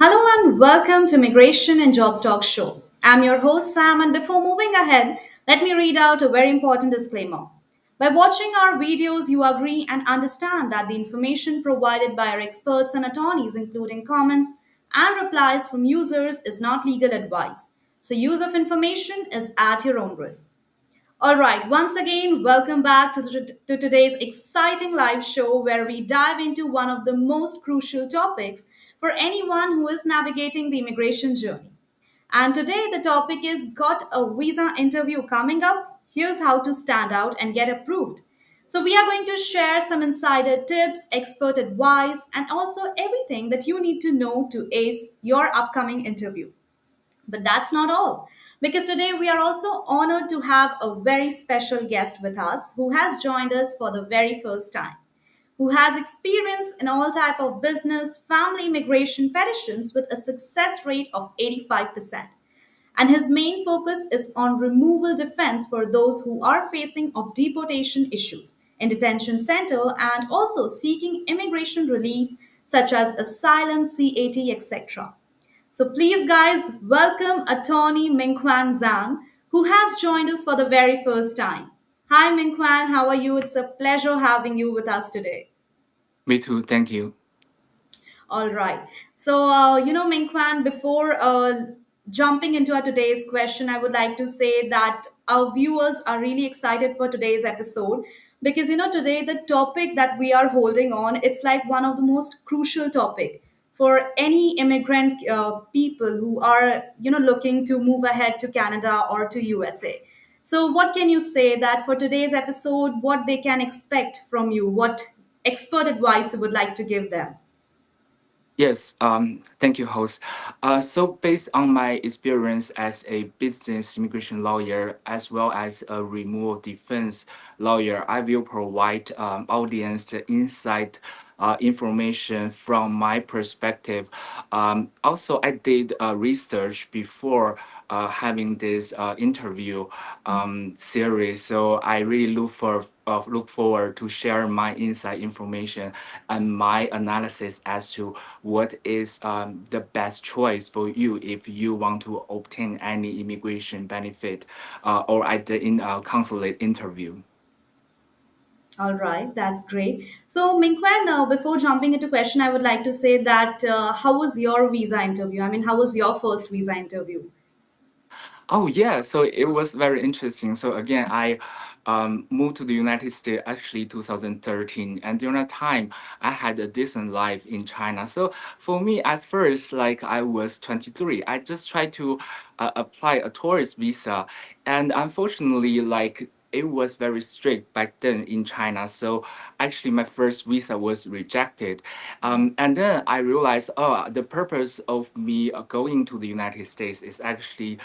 Hello and welcome to Immigration and Jobs Talk Show. I'm your host Sam, and before moving ahead, let me read out a very important disclaimer. By watching our videos, you agree and understand that the information provided by our experts and attorneys, including comments and replies from users, is not legal advice. So, use of information is at your own risk. All right, once again, welcome back to today's exciting live show where we dive into one of the most crucial topics for anyone who is navigating the immigration journey. And today, the topic is Got a Visa Interview Coming Up? Here's how to stand out and get approved. So, we are going to share some insider tips, expert advice, and also everything that you need to know to ace your upcoming interview. But that's not all. Because today we are also honored to have a very special guest with us who has joined us for the very first time, who has experience in all type of business, family immigration petitions with a success rate of 85%. And his main focus is on removal defense for those who are facing of deportation issues in detention center and also seeking immigration relief such as asylum, CAT, etc. So please, guys, welcome attorney Mingquan Zhang, who has joined us for the very first time. Hi, Mingquan. How are you? It's a pleasure having you with us today. Me too, thank you. All right. So, Mingquan, before jumping into our today's question, I would like to say that our viewers are really excited for today's episode because, today the topic that we are holding on, it's like one of the most crucial topic for any immigrant people who are, looking to move ahead to Canada or to USA. So, what can you say that for today's episode, what they can expect from you? What expert advice you would like to give them? Yes, thank you, host. So, based on my experience as a business immigration lawyer as well as a removal defense lawyer, I will provide audience the insight information from my perspective. Also, I did research before having this interview series, so I really look forward to share my inside information and my analysis as to what is the best choice for you if you want to obtain any immigration benefit or at the consulate interview. All right, that's great. So, Mingquan, before jumping into question, I would like to say that how was your visa interview? I mean, how was your first visa interview? Oh yeah, so it was very interesting. So again, I moved to the United States actually 2013, and during that time, I had a decent life in China. So for me, at first, like I was 23, I just tried to apply a tourist visa, and unfortunately, like it was very strict back then in China. So actually, my first visa was rejected. And then I realized, oh, the purpose of me going to the United States is actually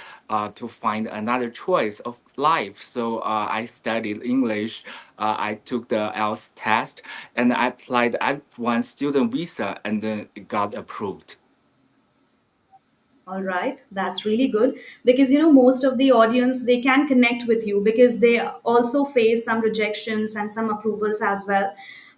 to find another choice of life. So I studied English. I took the IELTS test, and I applied F1 student visa, and then it got approved. All right, that's really good because most of the audience they can connect with you because they also face some rejections and some approvals as well.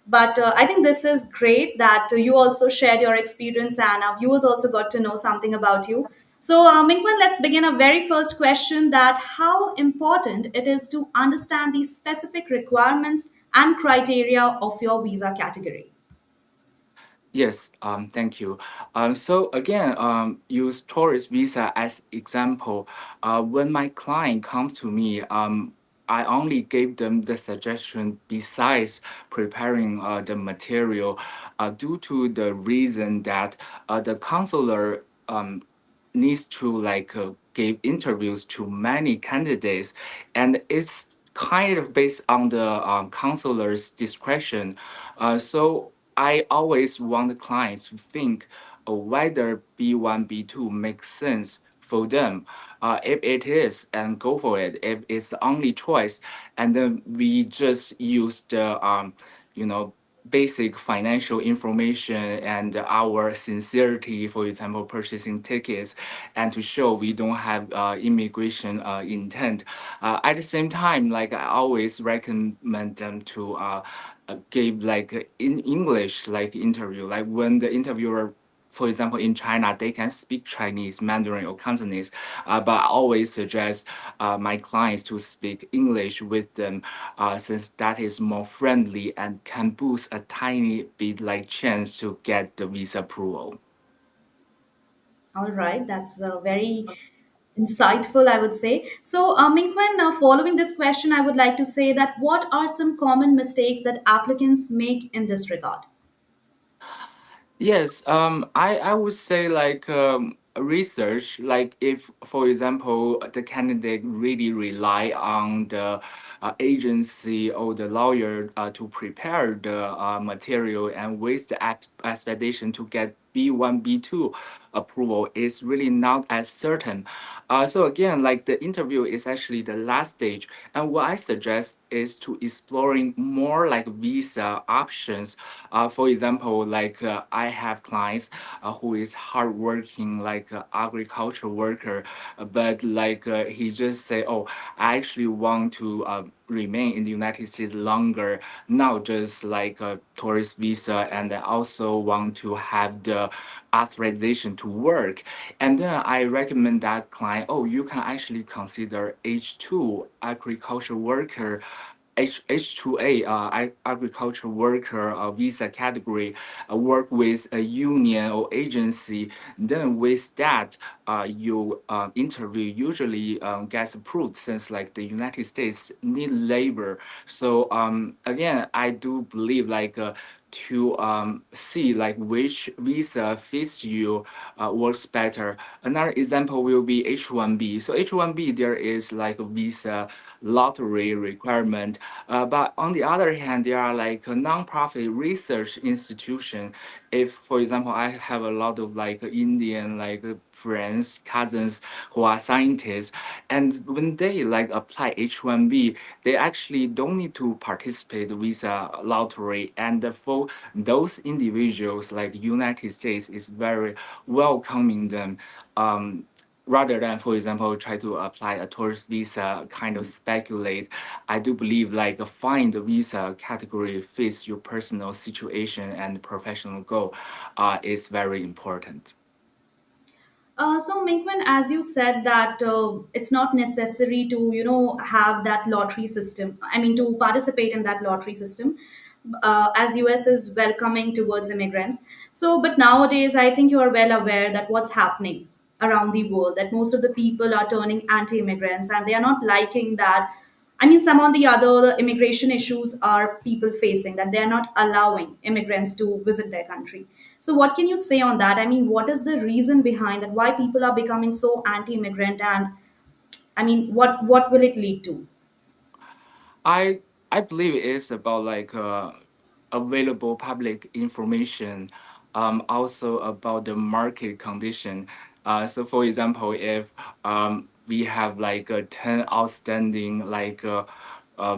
But I think this is great that you also shared your experience and our viewers also got to know something about you. So, Mingwen, let's begin our very first question: that how important it is to understand the specific requirements and criteria of your visa category. Yes, thank you. So again, use tourist visa as example. When my client come to me, I only gave them the suggestion besides preparing the material, due to the reason that the consular needs to like give interviews to many candidates, and it's kind of based on the consular's discretion. So I always want the clients to think whether B1, B2 makes sense for them. If it is, and go for it. If it's the only choice, and then we just use the you know, basic financial information and our sincerity, for example, purchasing tickets, and to show we don't have immigration intent. At the same time, like I always recommend them to give like in English like interview, like when the interviewer for example, in China, they can speak Chinese, Mandarin, or Cantonese, but I always suggest my clients to speak English with them, since that is more friendly and can boost a tiny bit like chance to get the visa approval. All right, that's very insightful, I would say. So, Mingwen, following this question, I would like to say that what are some common mistakes that applicants make in this regard? Yes, I would say like research, like if, for example, the candidate really rely on the agency or the lawyer to prepare the material and with the expectation to get B1, B2 approval is really not as certain. So again, like the interview is actually the last stage. And what I suggest is to exploring more like visa options. For example, like I have clients who is hardworking, like agriculture worker, but like he just say, "Oh, I actually want to remain in the United States longer, not just like a tourist visa, and I also want to have the authorization to work." And then I recommend that client, "Oh, you can actually consider H2 agriculture worker." H2A, agriculture worker visa category, work with a union or agency. Then with that, your interview usually gets approved, since like the United States need labor. So again, I do believe like to see like which visa fits you works better. Another example will be H1B. So H1B, there is like a visa lottery requirement, but on the other hand, there are like a non-profit research institution. If, for example, I have a lot of like Indian like friends, cousins who are scientists, and when they like apply H1B, they actually don't need to participate visa lottery. And for those individuals, like United States is very welcoming them. Um, Rather than, for example, try to apply a tourist visa, kind of speculate. I do believe like find the visa category fits your personal situation and professional goal is very important. So, Minkman, as you said that it's not necessary to, have that lottery system. I mean, to participate in that lottery system, as US is welcoming towards immigrants. So, but nowadays, I think you are well aware that what's happening around the world, that most of the people are turning anti-immigrants and they are not liking that. I mean, some of the other immigration issues are people facing that they are not allowing immigrants to visit their country. So, what can you say on that? I mean, what is the reason behind that? Why people are becoming so anti-immigrant, and I mean, what will it lead to? I I believe it's about like available public information, also about the market condition. So for example, if we have like 10 outstanding like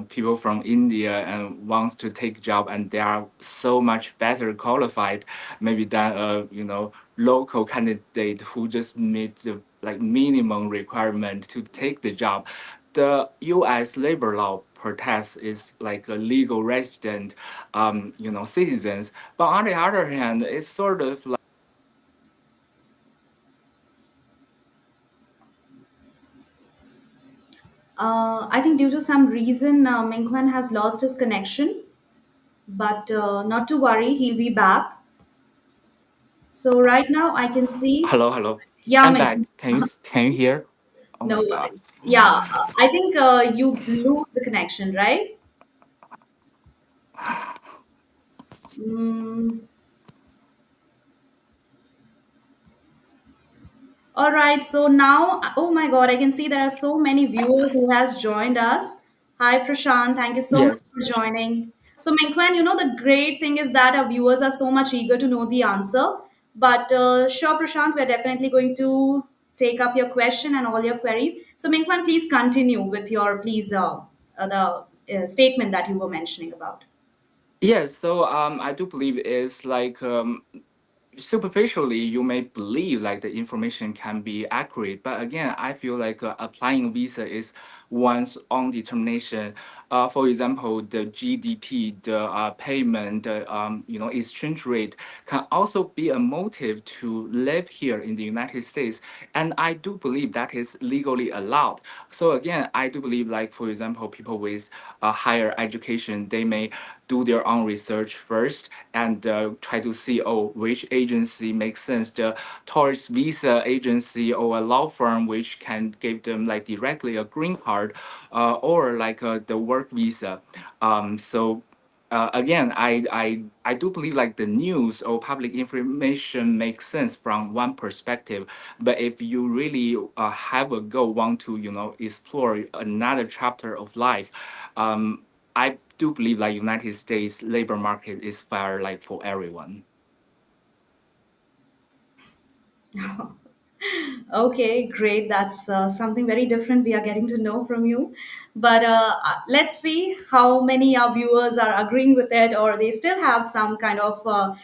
people from India and wants to take job and they are so much better qualified maybe than a local candidate who just meet the like minimum requirement to take the job. The U.S. labor law protects is like a legal resident, citizens. But on the other hand, it's sort of like I think due to some reason, Mingquan has lost his connection, but not to worry, he'll be back. So right now, I can see, hello, hello. yeah, I'm back. Mingquan. Can you hear? Oh No my God. worries. Yeah, I think you lose the connection, right? Mm, all right, so now, oh my God, I can see there are so many viewers who has joined us. Hi, Prashant, thank you so much Yes. for joining. So, Menkwan, the great thing is that our viewers are so much eager to know the answer. But sure, Prashant, we're definitely going to take up your question and all your queries. So, Menkwan, please continue with your, please, the statement that you were mentioning about. Yes. So I do believe it's like superficially you may believe like the information can be accurate, but again I feel like applying a visa is one's own determination. For example, the GDP, the payment, the exchange rate can also be a motive to live here in the United States, and I do believe that is legally allowed. So again, I do believe, like for example, people with higher education, they may do their own research first and try to see, oh, which agency makes sense, the tourist visa agency or a law firm which can give them like directly a green card, or like the work visa. So again, I do believe like the news or public information makes sense from one perspective, but if you really have a goal, want to explore another chapter of life, I do believe like United States labor market is fair like for everyone. Okay, great. That's something very different we are getting to know from you. But let's see how many our viewers are agreeing with it, or they still have some kind of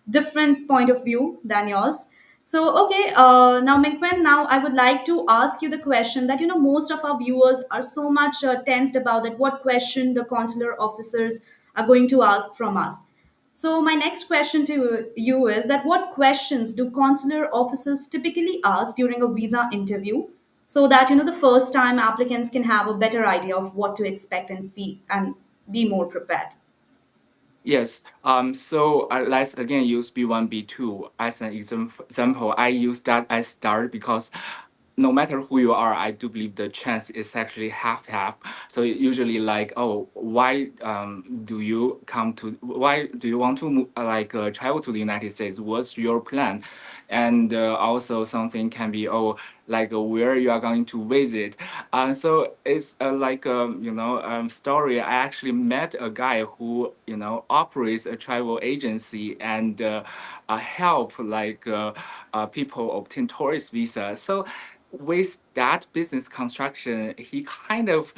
different point of view than yours. So, okay, now, Mingquan, now I would like to ask you the question that, most of our viewers are so much tensed about that what question the consular officers are going to ask from us. So my next question to you is that what questions do consular officers typically ask during a visa interview so that the first time applicants can have a better idea of what to expect and feel and be more prepared. Yes. So let's again use B1, B2 as an example. I use that as start because no matter who you are, I do believe the chance is actually half half. So usually, like, oh, why why do you want to travel to the United States? What's your plan? And also something can be, oh, like where you are going to visit. So it's like story. I actually met a guy who operates a travel agency and help people obtain tourist visa. So with that business construction, he kind of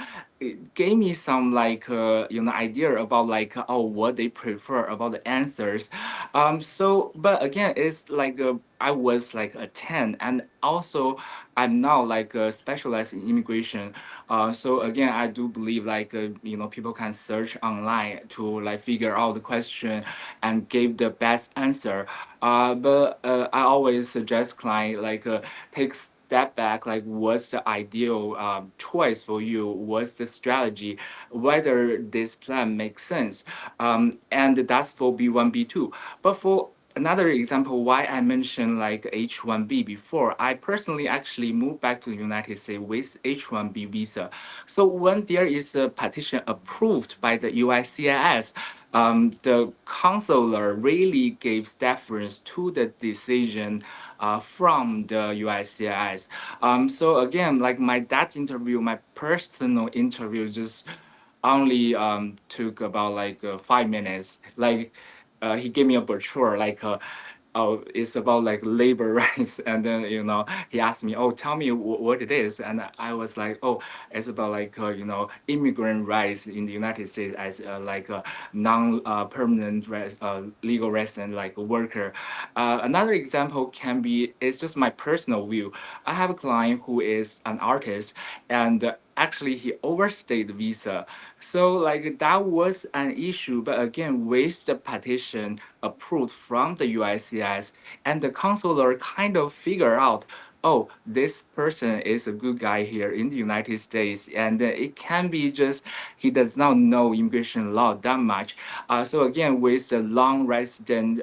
gave me some idea about what they prefer about the answers. So but again, it's like I was like a 10, and also I'm now like specialized in immigration. So again, I do believe people can search online to like figure out the question and give the best answer. But I always suggest client take step back, like what's the ideal choice for you, what's the strategy, whether this plan makes sense. And that's for B1, B2. But for another example, why I mentioned like H1B before, I personally actually moved back to the United States with H1B visa. So when there is a petition approved by the USCIS, the consular really gives deference to the decision from the USCIS. So again, like my that interview, my personal interview, just only took about 5 minutes. Like he gave me a brochure, oh, it's about like labor rights, and then he asked me, oh, tell me what it is, and I was like, oh, it's about immigrant rights in the United States as like a non permanent legal resident, like a worker. Another example can be, it's just my personal view. I have a client who is an artist, and actually he overstayed the visa. So like that was an issue, but again, with the petition approved from the USCIS, and the consular kind of figure out, oh, this person is a good guy here in the United States, and it can be just he does not know immigration law that much. So again, with the long resident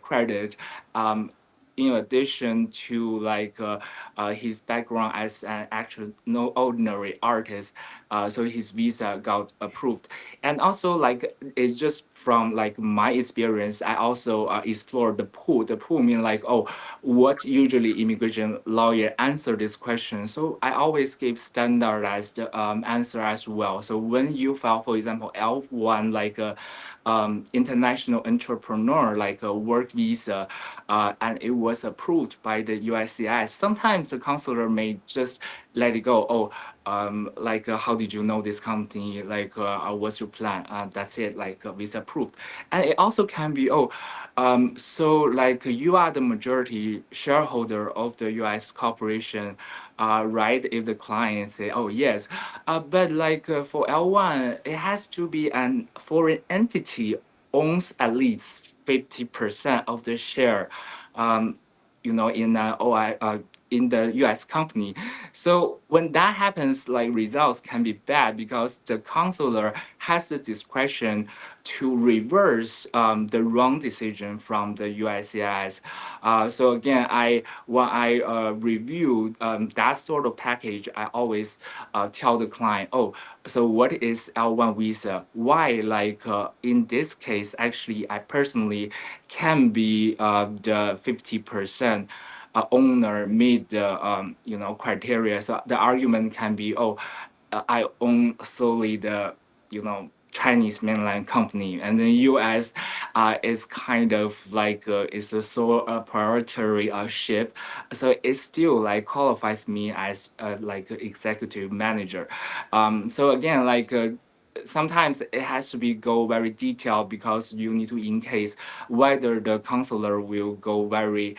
credit, um, in addition to his background as an actual no ordinary artist, so his visa got approved. And also like it's just from like my experience, I also explored the pool. The pool mean like, oh, what usually immigration lawyer answer this question. So I always give standardized answer as well. So when you file, for example, L1, like a international entrepreneur, like a work visa, and it was approved by the USCIS, sometimes the counselor may just let it go. Oh, how did you know this company? What's your plan? That's it. Visa approved. And it also can be, you are the majority shareholder of the U.S. corporation, right? If the client say, oh yes, but for L1, it has to be an foreign entity owns at least 50% of the share, um, in in the U.S. company. So when that happens, results can be bad because the counselor has the discretion to reverse the wrong decision from the USCIS. So again, when I review that sort of package, I always tell the client, oh, so what is L1 visa? Why, in this case, actually, I personally can be the 50% owner meet the criteria. So the argument can be, oh, I own solely the Chinese mainland company, and the U.S. Is kind of is a sole proprietary ship, so it still qualifies me as executive manager. So again, sometimes it has to be go very detailed because you need to in case whether the counselor will go very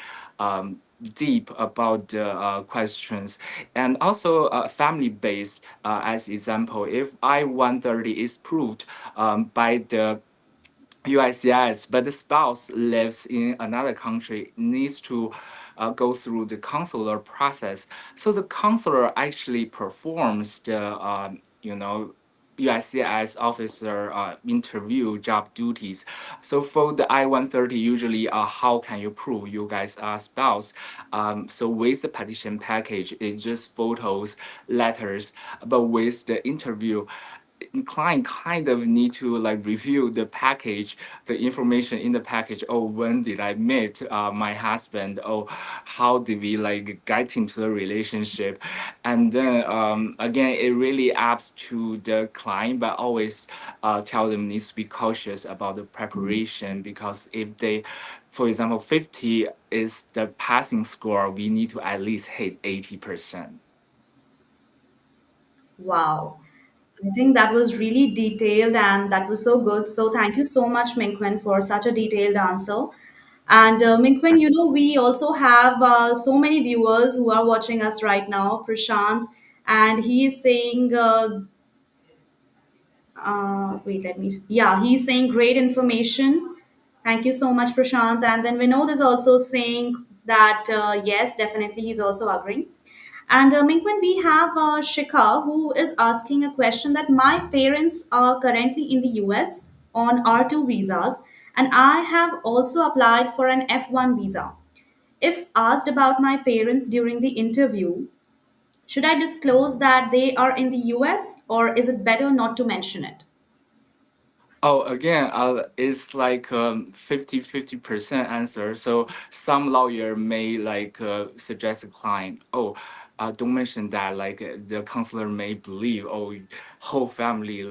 deep about the questions, and also family based. As example, if I-130 is proved by the USCIS, but the spouse lives in another country, needs to go through the consular process. So the consular actually performs the USCIS officer interview job duties. So for the I-130, usually how can you prove you guys are spouse? So with the petition package, it's just photos, letters, but with the interview, client kind of need to review the package, the information in the package. Oh, when did I meet my husband? Oh, how did we get into the relationship? And then again, it really adds to the client, but always tell them needs to be cautious about the preparation, because if they, for example, 50 is the passing score, we need to at least hit 80%. Wow. I think that was really detailed and that was so good. So thank you so much, Mingquan, for such a detailed answer. And Mingquan, we also have so many viewers who are watching us right now. Prashant, and he is saying, wait, let me, yeah, he's saying great information. Thank you so much, Prashant. And then Vinod is also saying that, yes, definitely, he's also agreeing. And Mingwen, we have Shikha who is asking a question that my parents are currently in the US on R2 visas, and I have also applied for an F1 visa. If asked about my parents during the interview, should I disclose that they are in the US, or is it better not to mention it? Oh, again, it's 50-50% answer. So some lawyer may suggest a client, oh, don't mention that. The counselor may believe, oh, whole family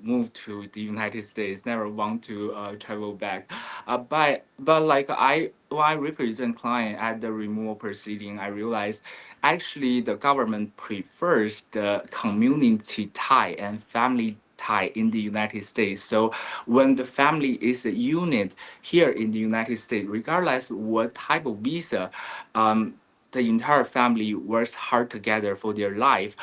moved to the United States, never want to travel back. But when I represent client at the removal proceeding, I realized actually the government prefers the community tie and family tie in the United States. So when the family is a unit here in the United States, regardless what type of visa, the entire family works hard together for their life,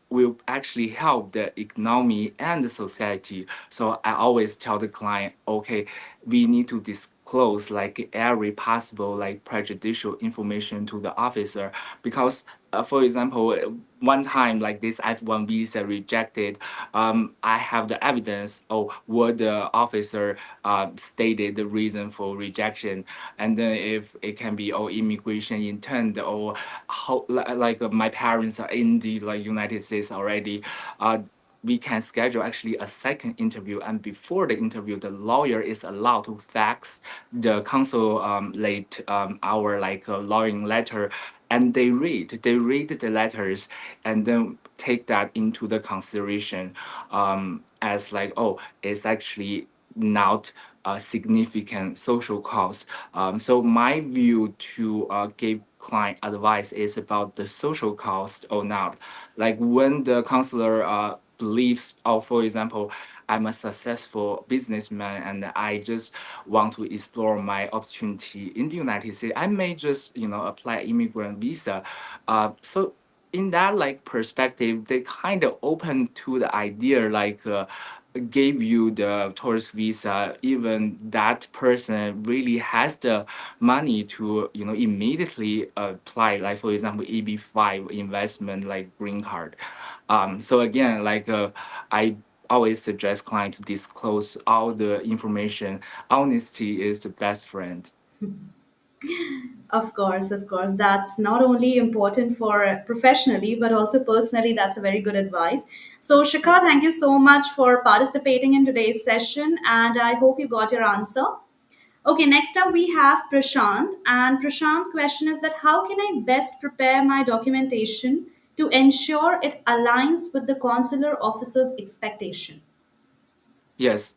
will actually help the economy and the society. So I always tell the client, okay, we need to disclose every possible prejudicial information to the officer, because for example, one time this F1 visa rejected, I have the evidence of what the officer stated the reason for rejection, and then if it can be immigration intent, or how my parents are in the United States already. We can schedule actually a second interview, and before the interview the lawyer is allowed to fax the consul late our lawyering letter, and they read the letters, and then take that into the consideration, as oh, it's actually not a significant social cost. So my view to give client advice is about the social cost or not. Like when the counselor believes, oh, for example, I'm a successful businessman and I just want to explore my opportunity in the United States, I may just, apply immigrant visa. So in that like perspective, they kind of open to the idea like gave you the tourist visa, even that person really has the money to immediately apply, like for example EB5 investment like green card. So again, like I always suggest client to disclose all the information. Honesty is the best friend. Of course, of course. That's not only important for professionally, but also personally. That's a very good advice. So, Yeah. Shikha, thank you so much for participating in today's session, and I hope you got your answer. Okay, next up we have Prashant, and Prashant question is that how can I best prepare my documentation to ensure it aligns with the consular officer's expectation? Yes.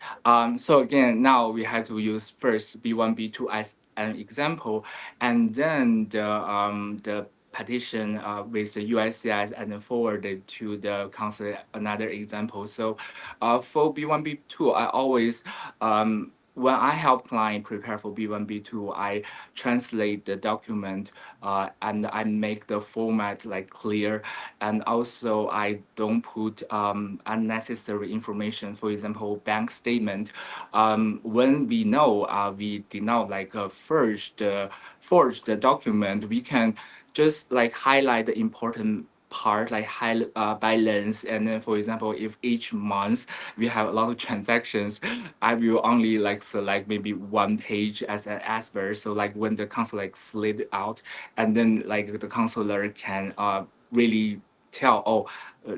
So again, now we have to use first B1, B2 as an example, and then the petition with the USCIS and then forward it to the consulate. Another example. So, for B1, B2, I always when I help client prepare for B1, B2, I translate the document and I make the format like clear, and also I don't put unnecessary information. For example, bank statement. When we know we did not like forge the document, we can just like highlight the important part like high balance, and then for example if each month we have a lot of transactions, I will only like select maybe one page as an aspect, so like when the counselor like flip it out, and then like the counselor can really tell, oh,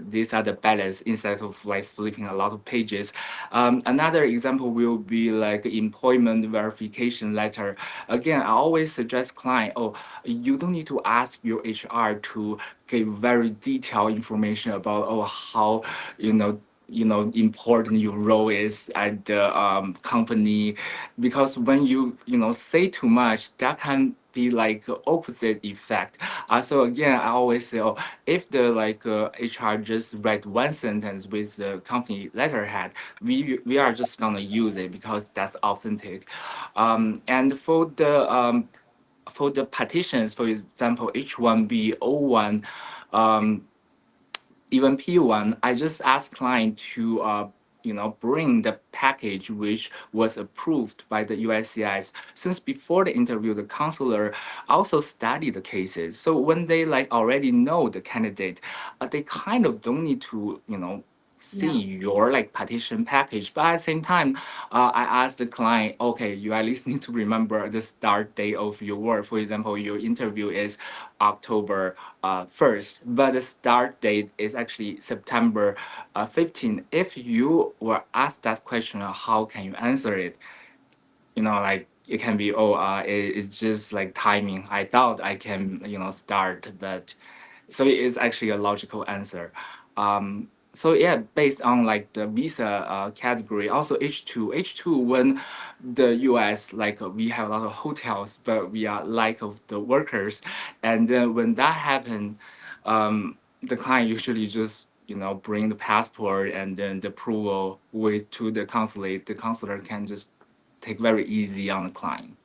these are the balance instead of like flipping a lot of pages. Another example will be like employment verification letter. Again, I always suggest client, oh, you don't need to ask your HR to give very detailed information about, oh, how you know important your role is at the company, because when you say too much, that can be like opposite effect. So again, I always say, oh, if the like HR just write one sentence with the company letterhead, we are just gonna use it because that's authentic. And for the petitions, for example, H1B, O1, um, even P1, I just ask client to bring the package which was approved by the USCIS. Since before the interview, the counselor also study the cases. So when they like already know the candidate, they kind of don't need to see Yeah. your like petition package. But at the same time, I asked the client, okay, you at least need to remember the start date of your work. For example, your interview is October 1st, but the start date is actually September 15th. If you were asked that question, how can you answer it? Like it can be, oh, it's just like timing. I thought I can, start, but so it is actually a logical answer. So yeah, based on like the visa category, also H2 when the US like we have a lot of hotels, but we are lack of the workers, and then when that happen, the client usually just bring the passport and then the approval with to the consulate. The consular can just take very easy on the client.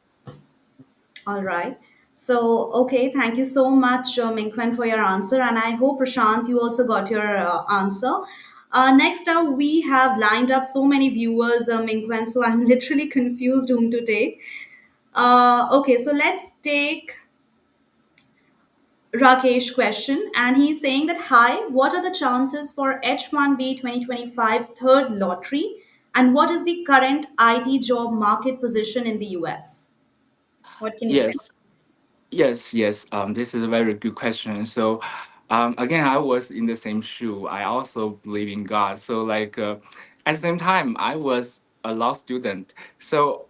All right. So, okay, thank you so much, Mingquan, for your answer. And I hope, Prashant, you also got your answer. Next up, we have lined up so many viewers, Mingquan, so I'm literally confused whom to take. Okay, so let's take Rakesh question. And he's saying that, hi, what are the chances for H1B 2025 third lottery? And what is the current IT job market position in the US? What can you say? Yes. Yes. This is a very good question. So, again, I was in the same shoe. I also believe in God. So, like, at the same time, I was a law student. So,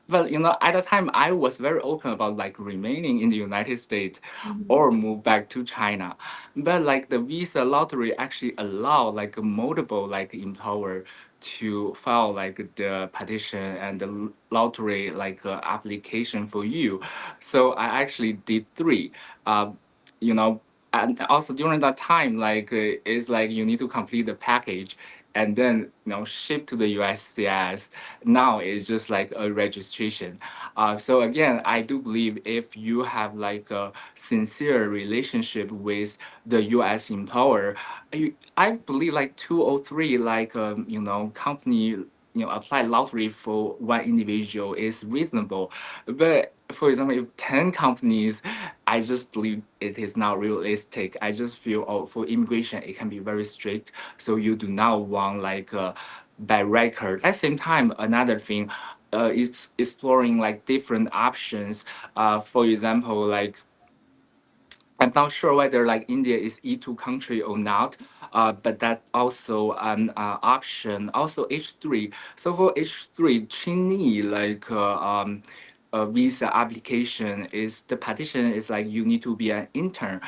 but at the time, I was very open about like remaining in the United States or move back to China. But like the visa lottery actually allow like a multiple like employer to file like the petition and the lottery like application for you. So I actually did three. Uh, you know, and also during that time, like it's like you need to complete the package and then ship to the USCIS. Now it's just like a registration. So again, I do believe if you have like a sincere relationship with the US employer, I believe like 2 or 3 like company apply lottery for one individual is reasonable. But for example, if 10 companies, I just believe it is not realistic. I just feel, oh, for immigration it can be very strict, so you do not want like by record. At the same time, another thing, is exploring like different options. For example, like I'm not sure whether like India is E2 country or not, but that's also an option. Also H3. So for H3, Chennai like visa application is the petition is like you need to be an intern.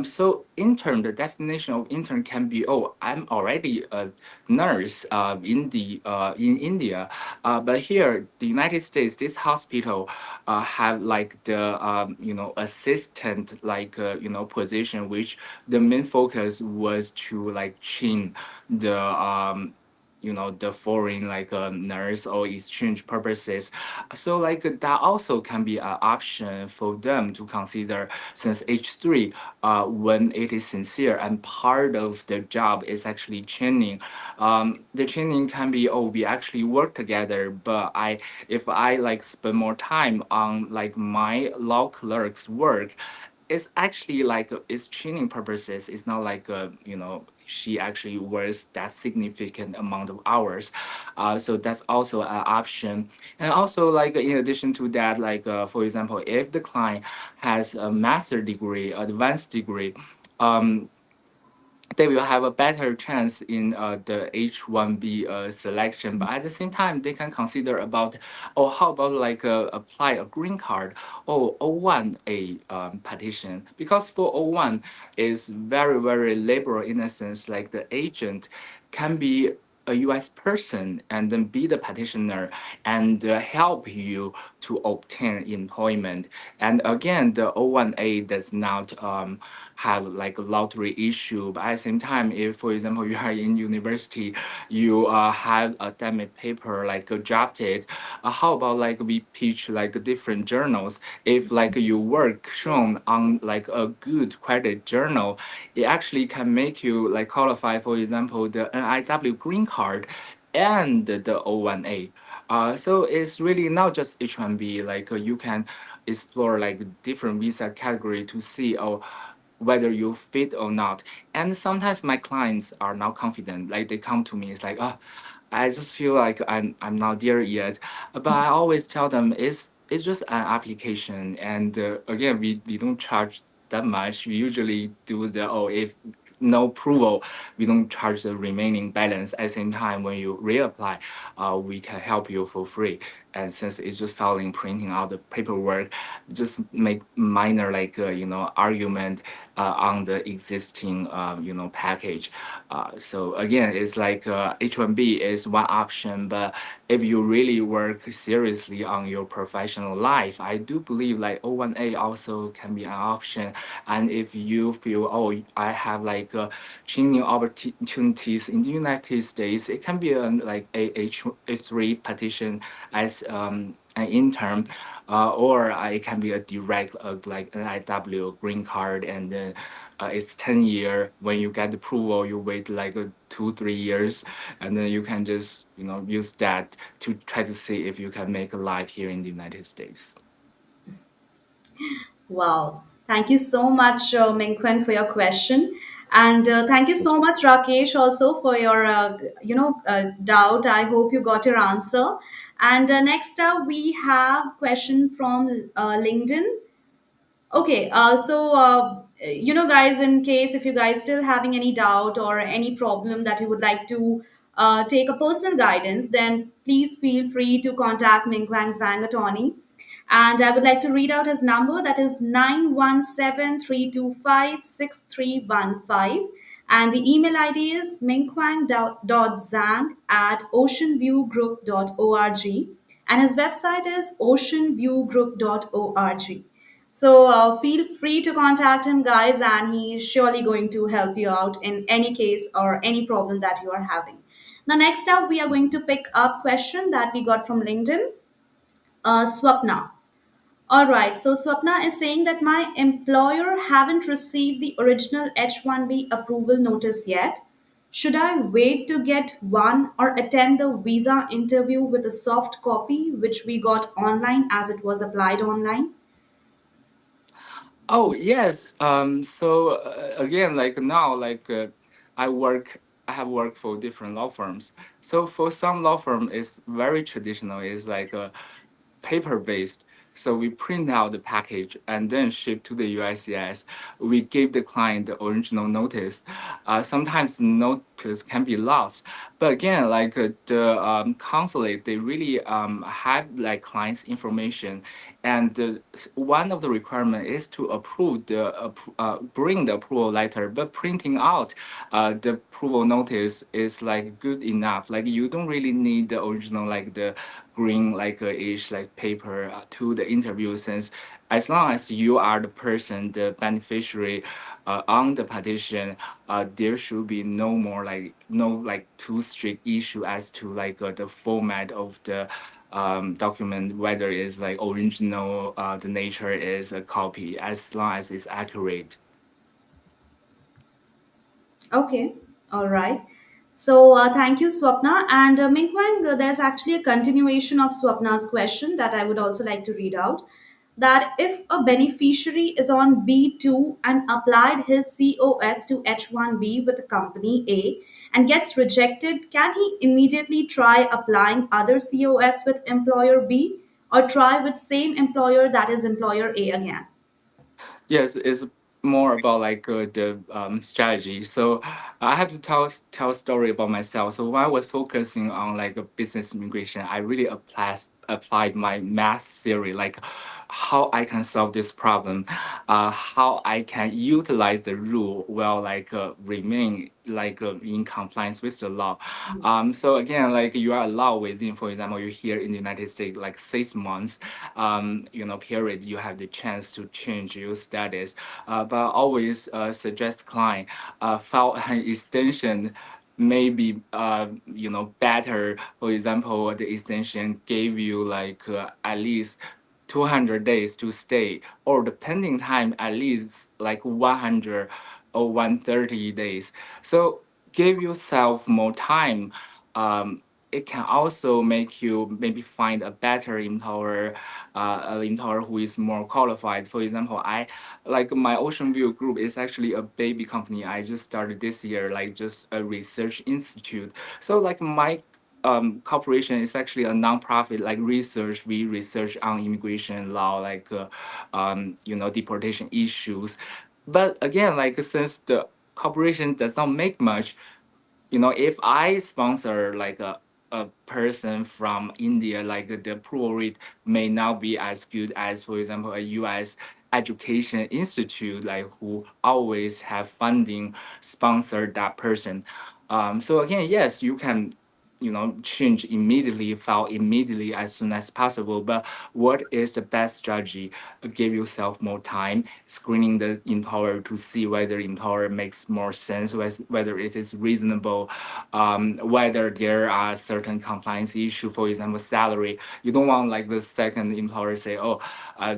So intern, the definition of intern can be, oh, I'm already a nurse in India, but here the United States, this hospital have like the assistant like position, which the main focus was to like train the the foreign like nurse or exchange purposes. So like that also can be an option for them to consider, since H3 when it is sincere and part of the job is actually training. The training can be, oh, we actually work together, but if I like spend more time on like my law clerk's work, it's actually like it's training purposes. It's not like she actually works that significant amount of hours. So that's also an option. And also like in addition to that, like for example, if the client has a master degree, advanced degree, um, they will have a better chance in the H1B selection. But at the same time, they can consider about, oh, how about like apply a green card or O1A petition? Because for O1 is very, very liberal in a sense, like the agent can be a US person and then be the petitioner and help you to obtain employment. And again, the O1A does not have like a lottery issue. But at the same time, if for example you are in university, you have a demo paper like drafted, how about like we pitch like different journals? If like your work shown on like a good credit journal, it actually can make you like qualify, for example, the NIW green card and the O1A. So it's really not just H1B. Like you can explore like different visa category to see, oh, whether you fit or not. And sometimes my clients are not confident. Like they come to me, it's like, oh, I just feel like I'm not there yet. But I always tell them it's just an application, and again, we don't charge that much. We usually do the, oh, if no approval, we don't charge the remaining balance. At the same time, when you reapply, we can help you for free. And since it's just filing, printing out the paperwork, just make minor like argument on the existing package. So again, it's like H1B is one option, but if you really work seriously on your professional life, I do believe like O1A also can be an option. And if you feel, oh, I have like training opportunities in the United States, it can be like a H3 petition as an intern, or it can be a direct like an IW green card, and then it's 10 year. When you get approval, you wait like 2 3 years, and then you can just use that to try to see if you can make a life here in the United States. Wow. Thank you so much, Mingquan, for your question. And thank you so much, Rakesh, also for your, doubt. I hope you got your answer. And next up, we have question from LinkedIn. Okay, guys, in case if you guys still having any doubt or any problem that you would like to take a personal guidance, then please feel free to contact Mingquan Zhang attorney. And I would like to read out his number, that is 917-325-6315. And the email ID is mingquan.zhang at oceanviewgroup.org. And his website is oceanviewgroup.org. So feel free to contact him, guys, and he is surely going to help you out in any case or any problem that you are having. Now, next up, we are going to pick up question that we got from LinkedIn. Swapna. All right, so Swapna is saying that my employer haven't received the original H1B approval notice yet. Should I wait to get one or attend the visa interview with a soft copy which we got online as it was applied online? Oh yes. So again, like now, I work. I have worked for different law firms. So for some law firm, it's very traditional. It's like paper based. So we print out the package and then ship to the USCIS. We give the client the original notice. Sometimes the notice can be lost, but again, the consulate, they really have like clients' information, and one of the requirement is to approve bring the approval letter, but printing out the approval notice is like good enough. Like you don't really need the original like the green like ish like paper to the interview, since as long as you are the person, the beneficiary on the petition, there should be no more like no like too strict issue as to the format of the document, whether it's like original, the nature is a copy, as long as it's accurate. Okay, all right. So thank you, Swapna. And Mingquang, there's actually a continuation of Swapna's question that I would also like to read out. That if a beneficiary is on B2 and applied his COS to H1B with the company A and gets rejected, can he immediately try applying other COS with employer B or try with same employer, that is employer A again? Yes, it's more about the strategy. So I have to tell a story about myself. So when I was focusing on like a business immigration, I really applied my math theory, like how I can solve this problem, how I can utilize the rule while remain in compliance with the law. So again, like you are allowed within, for example, you're here in the United States like 6 months, period, you have the chance to change your status. But I always suggest client file an extension maybe better. For example, the extension gave you at least 200 days to stay, or the pending time at least like 100 or 130 days. So give yourself more time. It can also make you maybe find a better employer, an employer who is more qualified. For example, I like my Ocean View Group is actually a baby company. I just started this year, like just a research institute. So like my corporation is actually a nonprofit like research. We research on immigration law, deportation issues. But again, like since the corporation does not make much, if I sponsor a person from India, like the approval rate may not be as good as, for example, a US education institute, like who always have funding sponsor that person. So again, yes, you can, change immediately, file immediately as soon as possible. But what is the best strategy? Give yourself more time, screening the employer to see whether employer makes more sense, whether it is reasonable, whether there are certain compliance issue, for example, salary. You don't want like the second employer say, oh,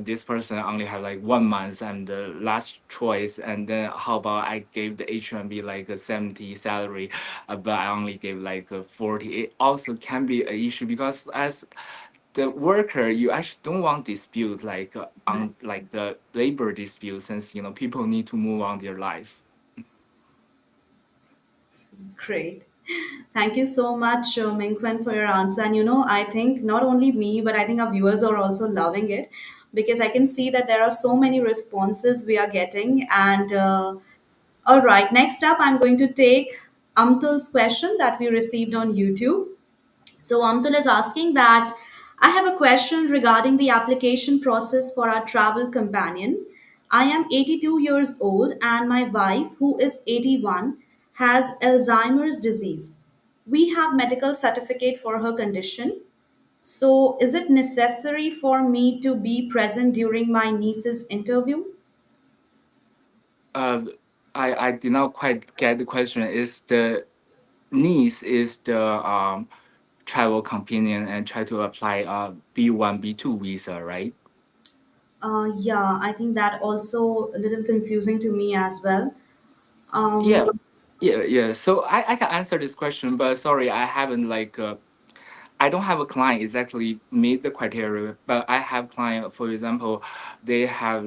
this person only have like 1 month and the last choice, and then how about I gave the H1B like a 70 salary, but I only gave like a 40. It also can be an issue because as the worker, you actually don't want dispute on like the labor dispute, since people need to move on their life. Great. Thank you so much, Mingwen, for your answer. And I think not only me, but I think our viewers are also loving it because I can see that there are so many responses we are getting. And all right, next up, I'm going to take Amtul's question that we received on YouTube. So Amtul is asking that I have a question regarding the application process for our travel companion. I am 82 years old and my wife, who is 81, has Alzheimer's disease. We have medical certificate for her condition. So, is it necessary for me to be present during my niece's interview? Uh, I did not quite get the question. Is the niece is the travel companion and try to apply B1 B2 visa, right? Yeah, I think that also a little confusing to me as well. Yeah, Um, yeah. So I can answer this question, but sorry, I haven't I don't have a client exactly meet the criteria, but I have client, for example, they have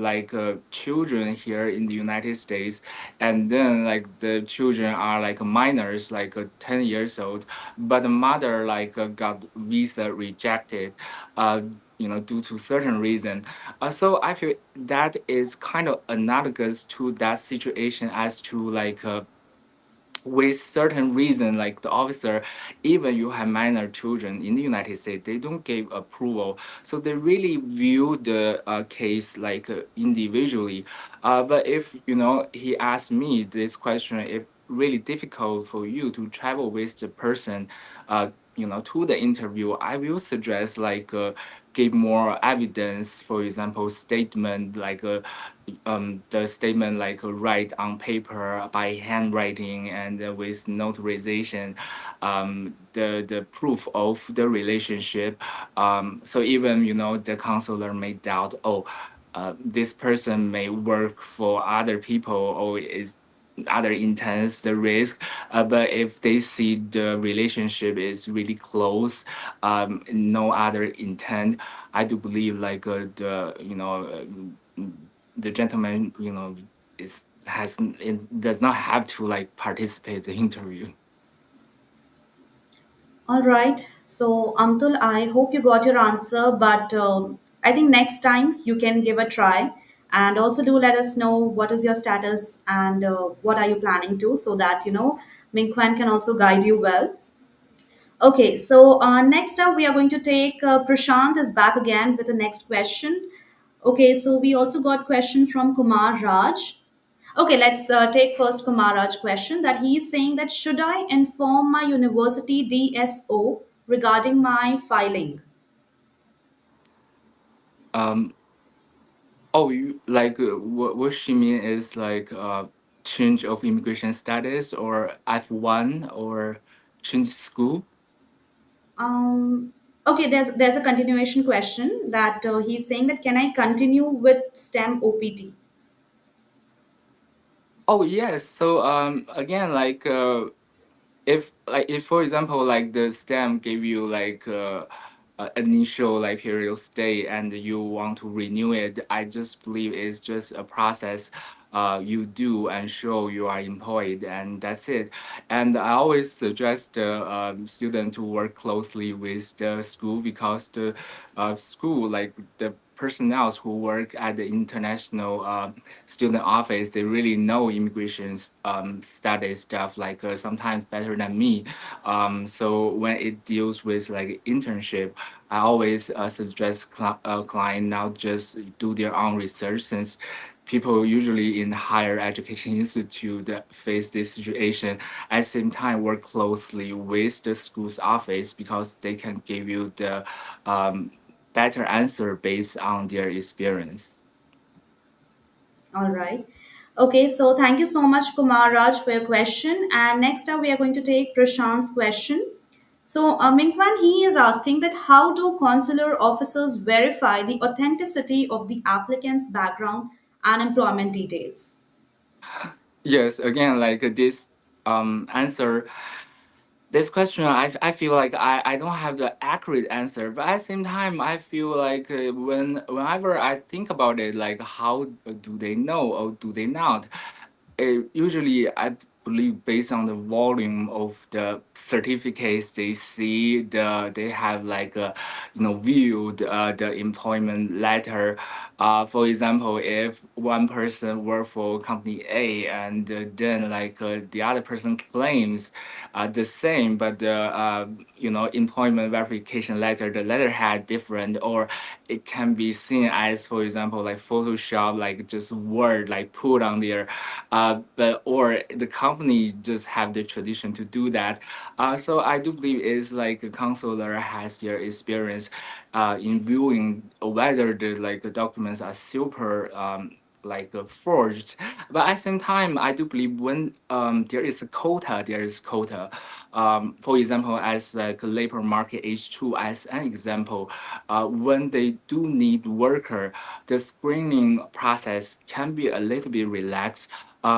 children here in the United States, and then like the children are like minors, 10 years old, but the mother got visa rejected, uh, due to certain reason. So I feel that is kind of analogous to that situation as to with certain reason like the officer, even you have minor children in the United States, they don't give approval, so they really view the case individually. But if he asked me this question, if really difficult for you to travel with the person to the interview, I will suggest give more evidence, for example statement the statement write on paper by handwriting and with notarization, the proof of the relationship. So even the counselor may doubt, oh, this person may work for other people or is other intense the risk, but if they see the relationship is really close, no other intent, I do believe the the gentleman is has it does not have to participate the interview. all right. So, Amtul, I hope you got your answer, but I think next time you can give a try. And also, do let us know what is your status and what are you planning to, so that Mingquan can also guide you well. Okay, so next up, we are going to take Prashant is back again with the next question. Okay, so we also got question from Kumar Raj. Okay, let's take first Kumar Raj question that he is saying that should I inform my university DSO regarding my filing? um oh, you what she mean is change of immigration status or F1 or change school. Um, okay, there's a continuation question that he's saying that can I continue with STEM OPT? Oh yes, so again if for example the stamp gave you initial period of stay and you want to renew it, I just believe it's just a process you do and show you are employed, and that's it. And I always suggest the student to work closely with the school, because the school, the personnel who work at the international student office, they really know immigration studies stuff sometimes better than me. So when it deals with internship, I always suggest client not just do their own research, since people usually in higher education institute that face this situation. At the same time, work closely with the school's office, because they can give you the um, better answer based on their experience. All right. Okay, so thank you so much, Kumar Raj, for your question. And next up, we are going to take Prashant's question. So, Mingwan, he is asking that how do consular officers verify the authenticity of the applicant's background and employment details? Yes, again, this answer, this question, I feel like I don't have the accurate answer, but at the same time I feel whenever I think about it, how do they know or do they not, usually I believe based on the volume of the certificates they see, they have viewed the employment letter. For example, if one person work for company A and then the other person claims the same, but the employment verification letter, the letterhead different, or it can be seen as, for example, Photoshop, just word put on there, but or the company just have the tradition to do that. So I do believe it's like a consular has their experience in viewing whether the like the documents are super forged. But at the same time, I do believe when there is a quota, there is quota. For example, as like labor market H2 as an example, when they do need worker, the screening process can be a little bit relaxed.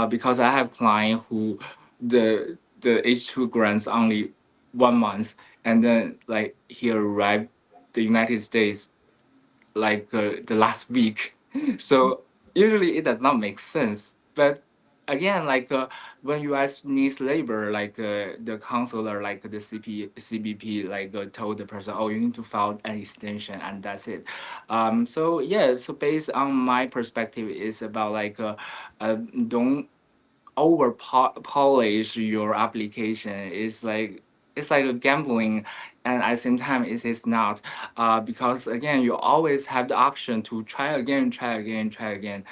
Because I have client who the H2 grants only 1 month, and then like he arrived the United States like the last week. So usually it does not make sense. But again, when US needs labor, the consular, like the CBP, told the person, oh, you need to file an extension, and that's it. So yeah, so based on my perspective, is about uh, don't over polish your application. It's like a gambling, and at the same time it is not, because again you always have the option to try again, try again, try again.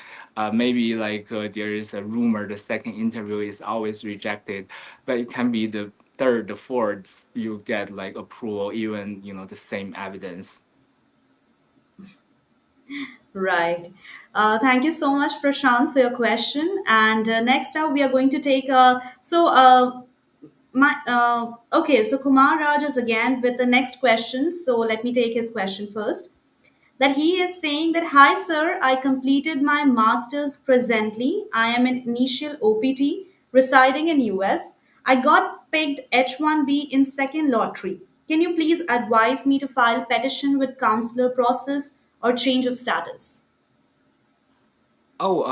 Maybe there is a rumor the second interview is always rejected, but it can be the third, the fourth you get like approval, even the same evidence. Right. Thank you so much, Prashant, for your question. And next up, we are going to take okay. So Kumar Raj is again with the next question. So let me take his question first. That he is saying that, hi sir, I completed my masters presently. I am an initial OPT residing in US. I got picked H1B in second lottery. Can you please advise me to file petition with consular process or change of status? Oh,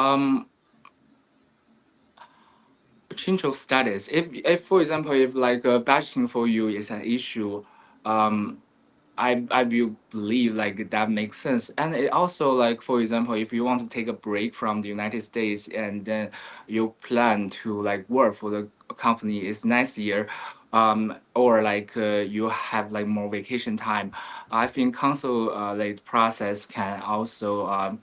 change of status. If for example, if budgeting for you is an issue, um I will believe like that makes sense. And it also, like for example, if you want to take a break from the United States and then you plan to like work for the company is next year, or you have like more vacation time, I think consul like process can also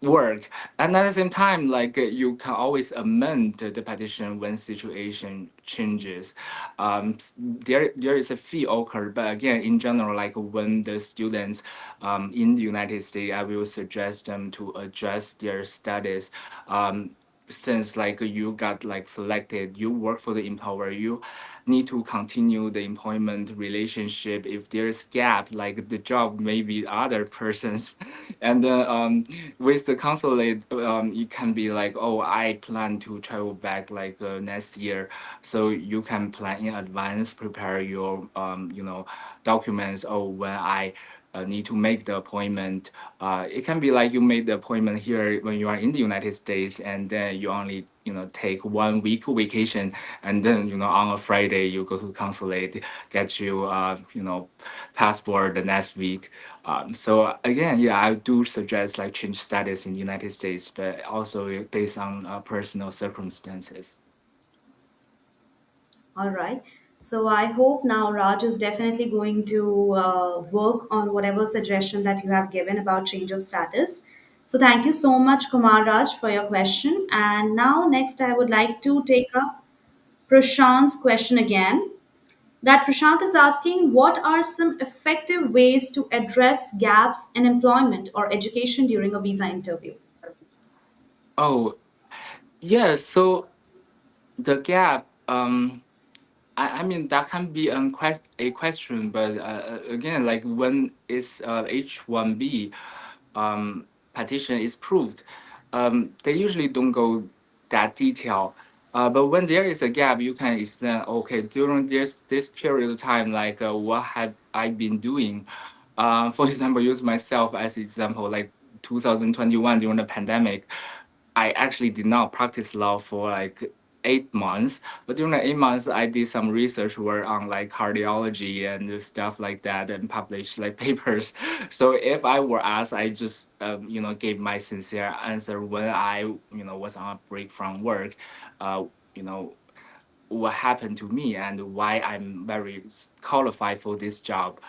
work. And at the same time, you can always amend the petition when situation changes. There is a fee occurred, but again, in general, like when the students in the United States, I will suggest them to adjust their status. Since you got like selected, you work for the employer, you need to continue the employment relationship. If there's gap, like the job may be other persons, and with the consulate, it can be like, oh, I plan to travel back next year, so you can plan in advance, prepare your documents. Oh, when I need to make the appointment, it can be like you made the appointment here when you are in the United States, and then you only take 1 week vacation, and then on a Friday you go to consulate, get you passport the next week. So again, yeah, I do suggest like change status in the United States, but also based on personal circumstances. All right. So I hope now Raj is definitely going to work on whatever suggestion that you have given about change of status. So thank you so much, Kumar Raj, for your question. And now next, I would like to take up Prashant's question again. That Prashant is asking, what are some effective ways to address gaps in employment or education during a visa interview? Oh, yeah. So the gap, I mean that can be a question, but again, like when it's H1B petition is proved, they usually don't go that detail. But when there is a gap, you can explain. Okay, during this period of time, what have I been doing? For example, use myself as example, like 2021 during the pandemic, I actually did not practice law for like 8 months. But during the 8 months, I did some research work on like cardiology and stuff like that, and published like papers. So if I were asked, I just gave my sincere answer when I was on a break from work. Uh, you know what happened to me and why I'm very qualified for this job,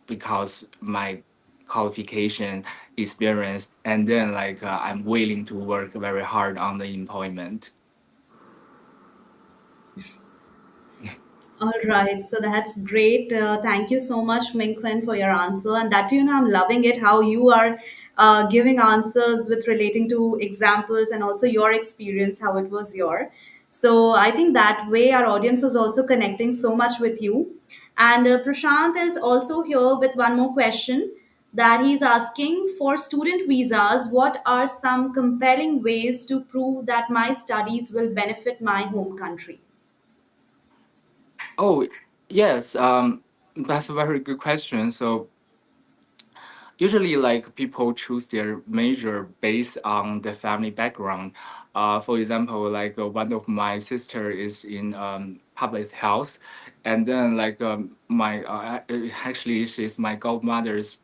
because my qualification, experience, and then I'm willing to work very hard on the employment. All right, so that's great. Thank you so much, Mingquan, for your answer. And that, I'm loving it how you are giving answers with relating to examples and also your experience, how it was your. So I think that way our audience is also connecting so much with you. And Prashant is also here with one more question that he's asking for student visas. What are some compelling ways to prove that my studies will benefit my home country? Oh, yes, that's a very good question. So usually like people choose their major based on the family background. For example, like one of my sister is in public health, and then like my actually she's my godmother's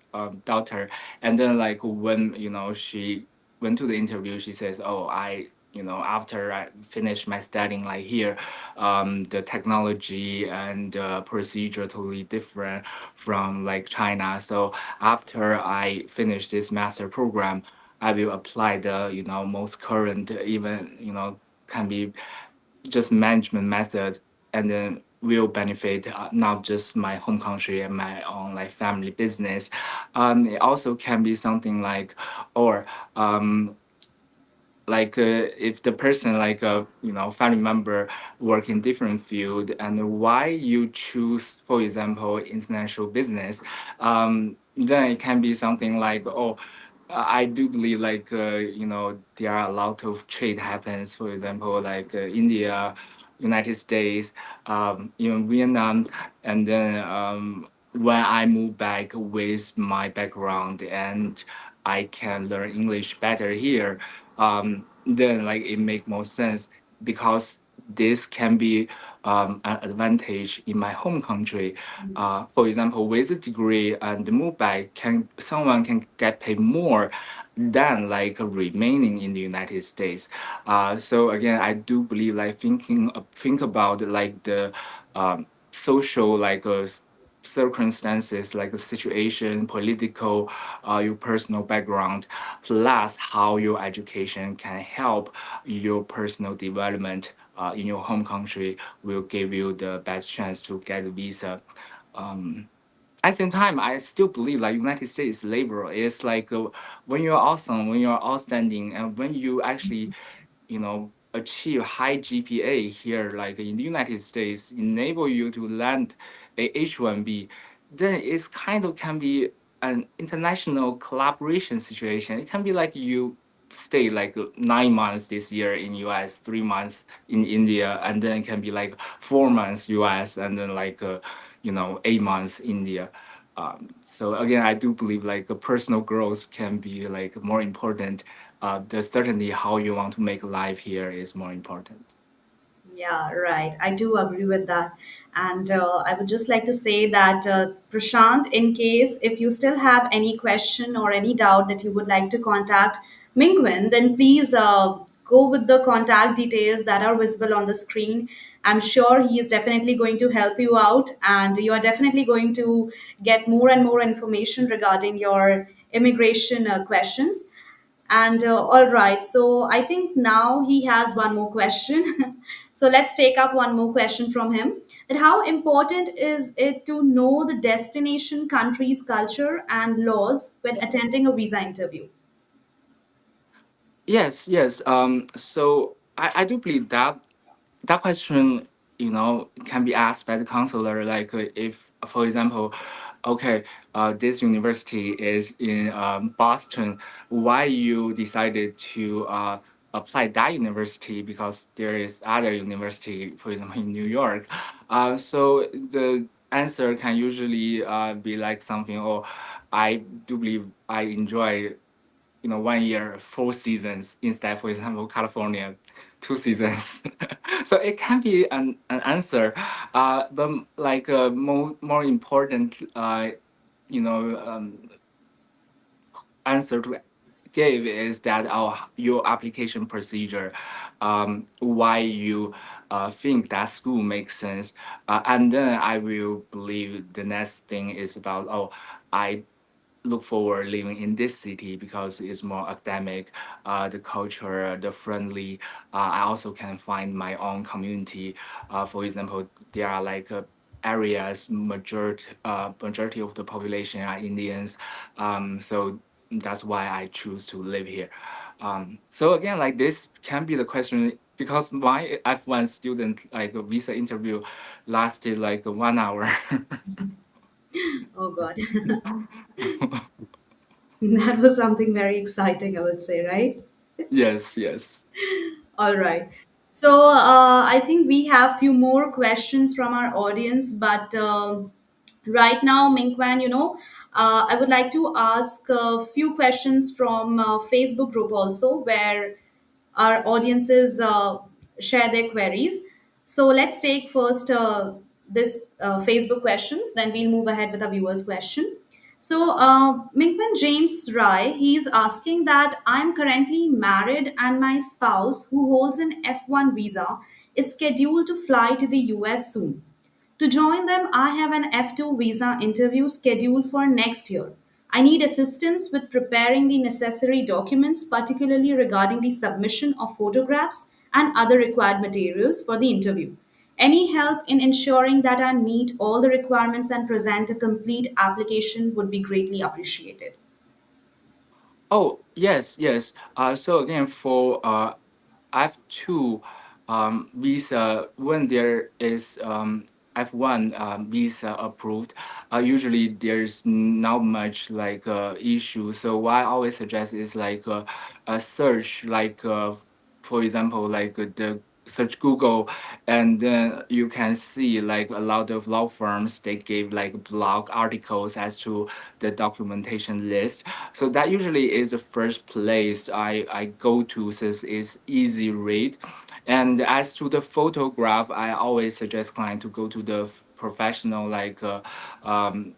daughter, and then like when she went to the interview, she says, "Oh, after I finished my studying like here, the technology and procedure totally different from like China. So after I finish this master program, I will apply the most current, even can be just management method, and then will benefit not just my home country and my own like family business. It also can be something like, or if the person like a family member work in different field, and why you choose for example international business, then it can be something like, oh, I do believe like there are a lot of trade happens, for example like India, United States, even Vietnam, and then when I move back with my background and I can learn English better here, then like it make more sense because this can be an advantage in my home country. For example, with a degree and move back, can someone can get paid more than like remaining in the United States. So again, I do believe like think about like the social like circumstances, like the situation, political, your personal background, plus how your education can help your personal development in your home country will give you the best chance to get a visa. Um, at the same time, I still believe like United States labor is like when you're awesome, when you're outstanding, and when you actually achieve high GPA here, like in the United States, enable you to land a H1B, then it's kind of can be an international collaboration situation. It can be like you stay like 9 months this year in US, 3 months in India, and then it can be like 4 months US, and then like 8 months India. So again, I do believe like a personal growth can be like more important. There's certainly how you want to make life here is more important. Yeah, right. I do agree with that. And I would just like to say that, Prashant, in case if you still have any question or any doubt that you would like to contact Mingwin, then please go with the contact details that are visible on the screen. I'm sure he is definitely going to help you out, and you are definitely going to get more and more information regarding your immigration questions. And all right, so I think now he has one more question. So let's take up one more question from him. That how important is it to know the destination country's culture and laws when attending a visa interview? Yes, yes. So I do believe that that question, can be asked by the counselor. Like, if, for example, okay, this university is in Boston. Why you decided to apply that university? Because there is other university, for example, in New York. So the answer can usually be like something. Oh, I do believe I enjoy 1 year 4 seasons instead, for example California 2 seasons. So it can be an answer, but like more important answer to give is that your application procedure, why you think that school makes sense, and then I will believe the next thing is about, oh, I look forward living in this city because it's more academic, the culture, the friendly. I also can find my own community. For example, there are like areas majority of the population are Indians. So that's why I choose to live here. So again, like this can be the question because my F1 student like visa interview lasted like 1 hour. Oh God, that was something very exciting, I would say, right? Yes, yes. All right. So I think we have few more questions from our audience, but right now, Mingquan, I would like to ask a few questions from Facebook group also, where our audiences share their queries. So let's take first this Facebook questions, then we'll move ahead with our viewers' question. So, Minkman James Rai, he's asking that I'm currently married and my spouse, who holds an F1 visa, is scheduled to fly to the US soon. To join them, I have an F2 visa interview scheduled for next year. I need assistance with preparing the necessary documents, particularly regarding the submission of photographs and other required materials for the interview. Any help in ensuring that I meet all the requirements and present a complete application would be greatly appreciated. Oh, yes, yes. So again, for F2 visa, when there is F1 visa approved, usually there's not much like issue. So what I always suggest is like a search, like for example, like the search Google, and then you can see like a lot of law firms they give like blog articles as to the documentation list. So that usually is the first place I go to since it's easy read. And as to the photograph, I always suggest client to go to the professional like um,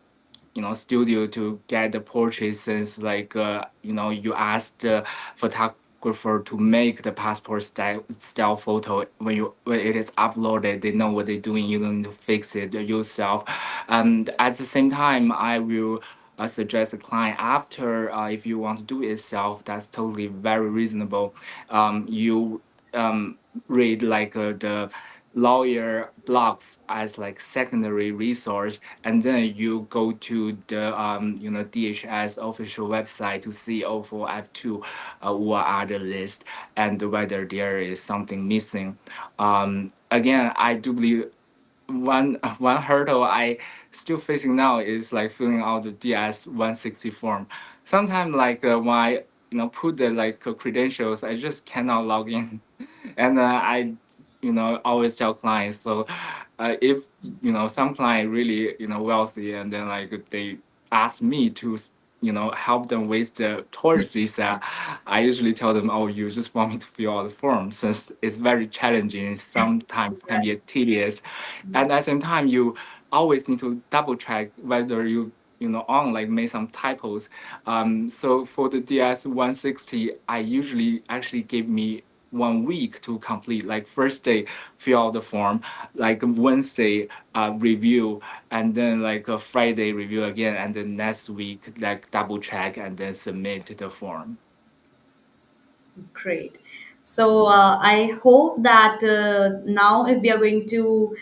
studio to get the portrait since like you ask the photographer to make the passport style photo when it is uploaded they know what they're doing, you don't need to fix it yourself. And at the same time I will suggest the client after if you want to do it yourself, that's totally very reasonable. You read like the lawyer blogs as like secondary resource, and then you go to the DHS official website to see oh for F2 what are the list and whether there is something missing. Again, I do believe one hurdle I still facing now is like filling out the DS 160 form. Sometimes like when I put the like credentials, I just cannot log in. And I always tell clients, so if some client really wealthy and then like they ask me to help them with the tourist visa, I usually tell them, oh, you just want me to fill out the form since it's very challenging, sometimes can be tedious, and at the same time you always need to double check whether you on like made some typos. So for the DS 160, I usually actually give me 1 week to complete. Like first day, fill out the form. Like Wednesday, review, and then like a Friday review again, and then next week like double check and then submit the form. Great. So I hope that now, if we are going to,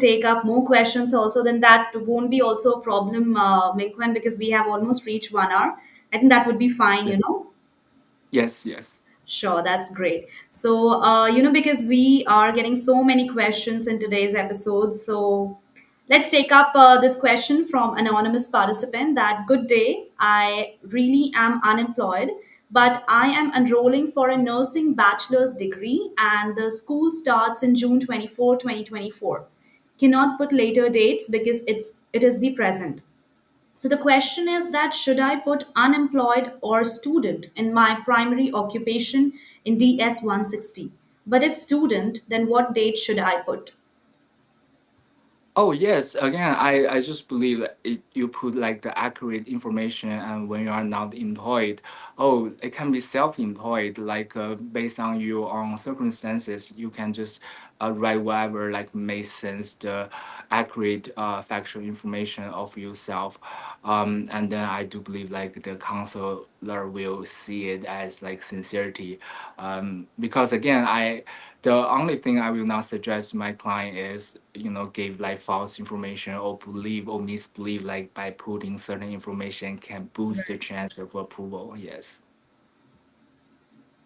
take up more questions, also, then that won't be also a problem, Minkwan, because we have almost reached 1 hour. I think that would be fine. Yes. Yes. Yes. Sure, that's great. So, because we are getting so many questions in today's episode, so let's take up this question from anonymous participant that good day, I really am unemployed, but I am enrolling for a nursing bachelor's degree and the school starts in June 24, 2024. Cannot put later dates because it is the present. So the question is that should I put unemployed or student in my primary occupation in DS 160? But if student, then what date should I put? Oh yes, again, I just believe that you put like the accurate information, and when you are not employed, oh, it can be self-employed, like based on your own circumstances, you can just write whatever like makes sense, the accurate factual information of yourself. And then I do believe like the counselor will see it as like sincerity. Because again, the only thing I will not suggest my client is, give like false information or believe or misbelieve, like by putting certain information can boost the chance of approval. Yes.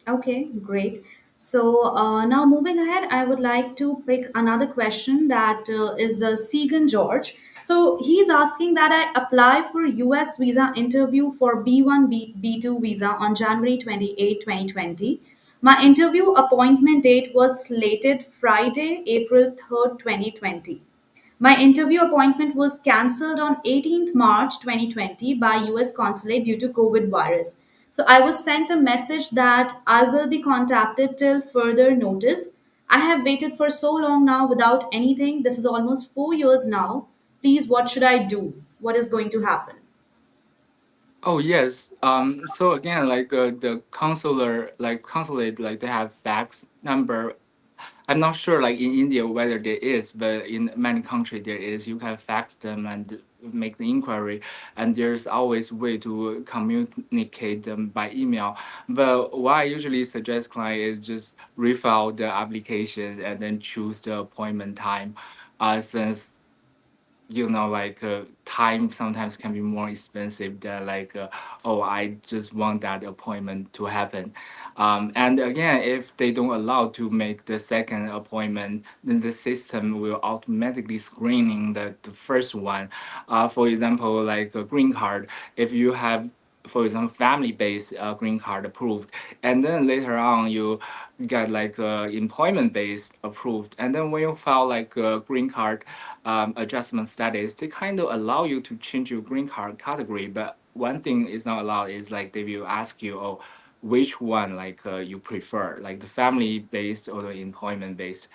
Okay, great. So now moving ahead, I would like to pick another question that is Segan George. So he's asking that I apply for US visa interview for B1 B2 visa on January 28, 2020. My interview appointment date was slated Friday, April 3rd, 2020. My interview appointment was cancelled on 18th March 2020 by US consulate due to COVID virus. So I was sent a message that I will be contacted till further notice. I have waited for so long now without anything. This is almost 4 years now. Please, what should I do? What is going to happen? Oh yes. So again, like consulate, like they have fax number. I'm not sure, like in India whether there is, but in many countries there is. You can fax them and make the inquiry, and there's always way to communicate them by email. But what I usually suggest client is just refile the applications and then choose the appointment time, since like time sometimes can be more expensive than like oh, I just want that appointment to happen. And again, if they don't allow to make the second appointment, then the system will automatically screening the first one. For example, like a green card, if you have, for example, family-based green card approved, and then later on you get like employment-based approved, and then when you file like a green card adjustment status, they kind of allow you to change your green card category. But one thing is not allowed is like they will ask you, oh, which one like you prefer, like the family based or the employment based.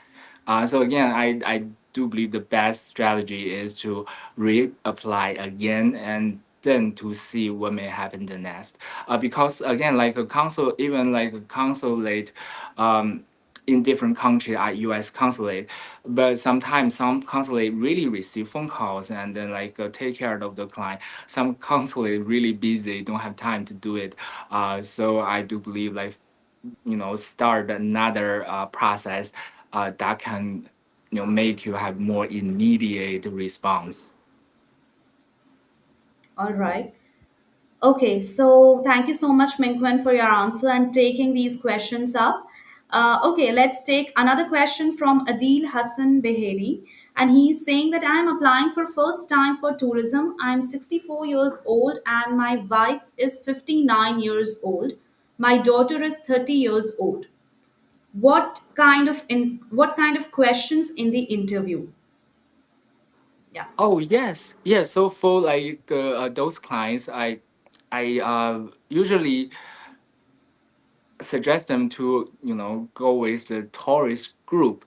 So again, I do believe the best strategy is to reapply again and then to see what may happen the next. Because again, like a consul, even like a consulate, um, in different countries are U.S. consulate, but sometimes some consulate really receive phone calls and then like take care of the client. Some consulate really busy, don't have time to do it. So I do believe like start another process that can make you have more immediate response. All right. Okay, so thank you so much, Mingquan, for your answer and taking these questions up. Okay, let's take another question from Adil Hassan Beheri. And he's saying that I'm applying for first time for tourism. I'm 64 years old and my wife is 59 years old. My daughter is 30 years old. What kind of questions in the interview? Yeah. Oh yes, yes. So for like those clients, I usually suggest them to go with the tourist group.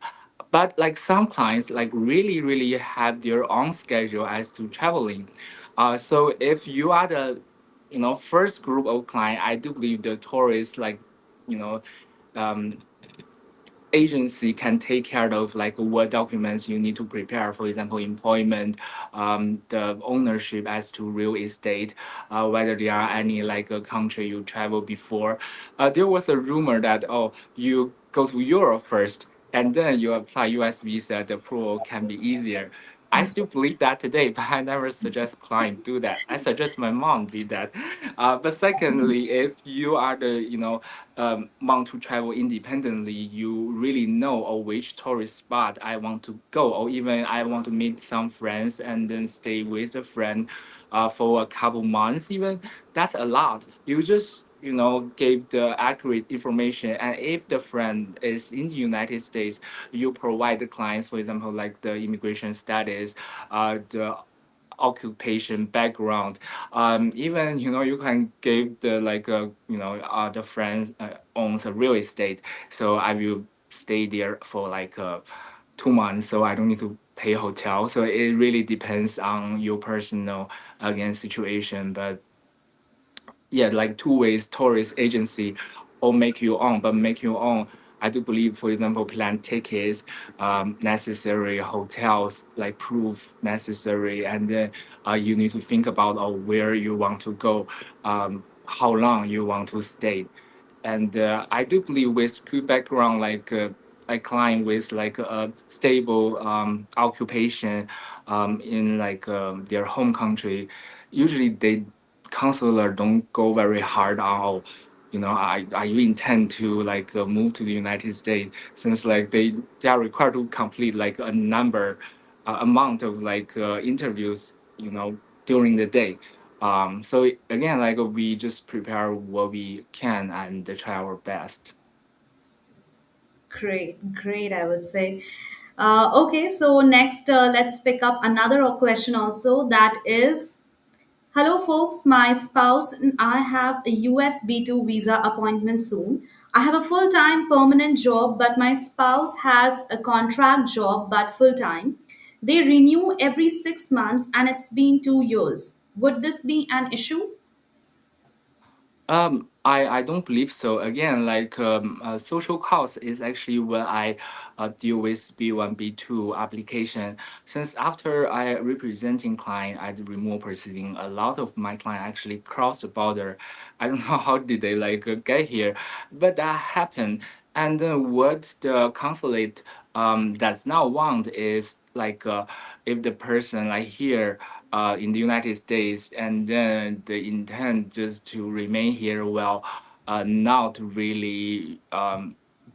But like some clients like really have their own schedule as to traveling. So if you are the first group of client, I do believe the tourists like you know um, agency can take care of like what documents you need to prepare, for example, employment, the ownership as to real estate, whether there are any like a country you travel before. There was a rumor that, oh, you go to Europe first and then you apply US visa, the approval can be easier. I still believe that today, but I never suggest client do that. I suggest my mom did that. But secondly, if you are the want to travel independently, you really know which tourist spot I want to go, or even I want to meet some friends and then stay with a friend for a couple months, even that's a lot. You just give the accurate information, and if the friend is in the United States, you provide the clients, for example, like the immigration status, the occupation background. Even you can give the like the friends owns a real estate, so I will stay there for like 2 months, so I don't need to pay hotel. So it really depends on your personal again situation. But yeah, like two ways tourist agency or make your own, but make your own. I do believe, for example, plan tickets, necessary hotels, like proof necessary, and then you need to think about where you want to go, how long you want to stay. And I do believe with good background, like a client with like a stable occupation in like their home country, usually they counselor don't go very hard on, oh, are you intend to like move to the United States, since like they are required to complete like a number amount of like interviews, during the day. So again, like we just prepare what we can and try our best. Great, great, I would say. Okay, so next, let's pick up another question also, that is, hello, folks. My spouse and I have a US B2 visa appointment soon. I have a full time permanent job, but my spouse has a contract job but full time. They renew every 6 months and it's been 2 years. Would this be an issue? I don't believe so. Again, like social cost is actually when I deal with B1, B2 application. Since after I representing client at the remote proceeding, a lot of my client actually cross the border. I don't know how did they like get here, but that happened. And what the consulate does not want is like if the person like here in the United States, and then the intent just to remain here, well, not really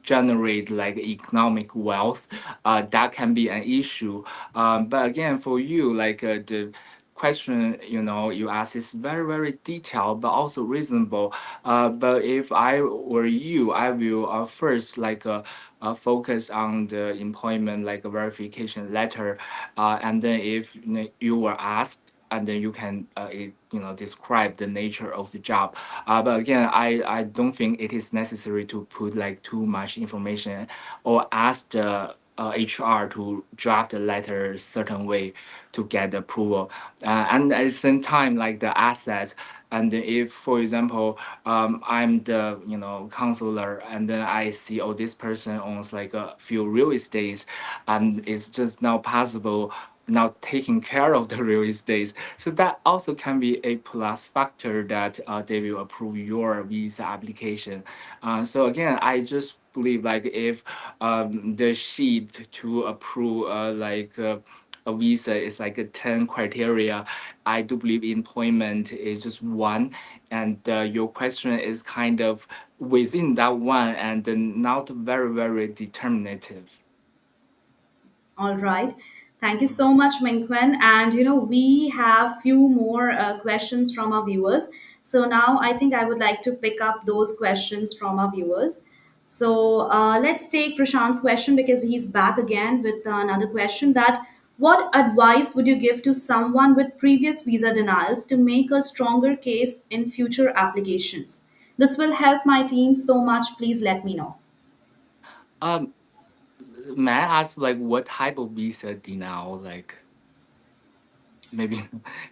generate like economic wealth, that can be an issue. But again, for you, like the question you ask is very very detailed but also reasonable. But if I were you, I will first like focus on the employment like verification letter, and then if you were asked, and then you can describe the nature of the job. But again, I don't think it is necessary to put like too much information or ask the HR to draft the letter certain way to get approval. And at the same time, like the assets, and if for example I'm the counselor, and then I see, oh, this person owns like a few real estates, and it's just not possible now taking care of the real estate. So that also can be a plus factor that they will approve your visa application. So again, I just believe like if the sheet to approve a visa is like a 10 criteria, I do believe employment is just one, and your question is kind of within that one, and then not very very determinative. All right. Thank you so much, Mingquan. And we have few more questions from our viewers. So now I think I would like to pick up those questions from our viewers. So let's take Prashant's question because he's back again with another question, that what advice would you give to someone with previous visa denials to make a stronger case in future applications? This will help my team so much. Please let me know. Um, may I ask like what type of visa denial? Like maybe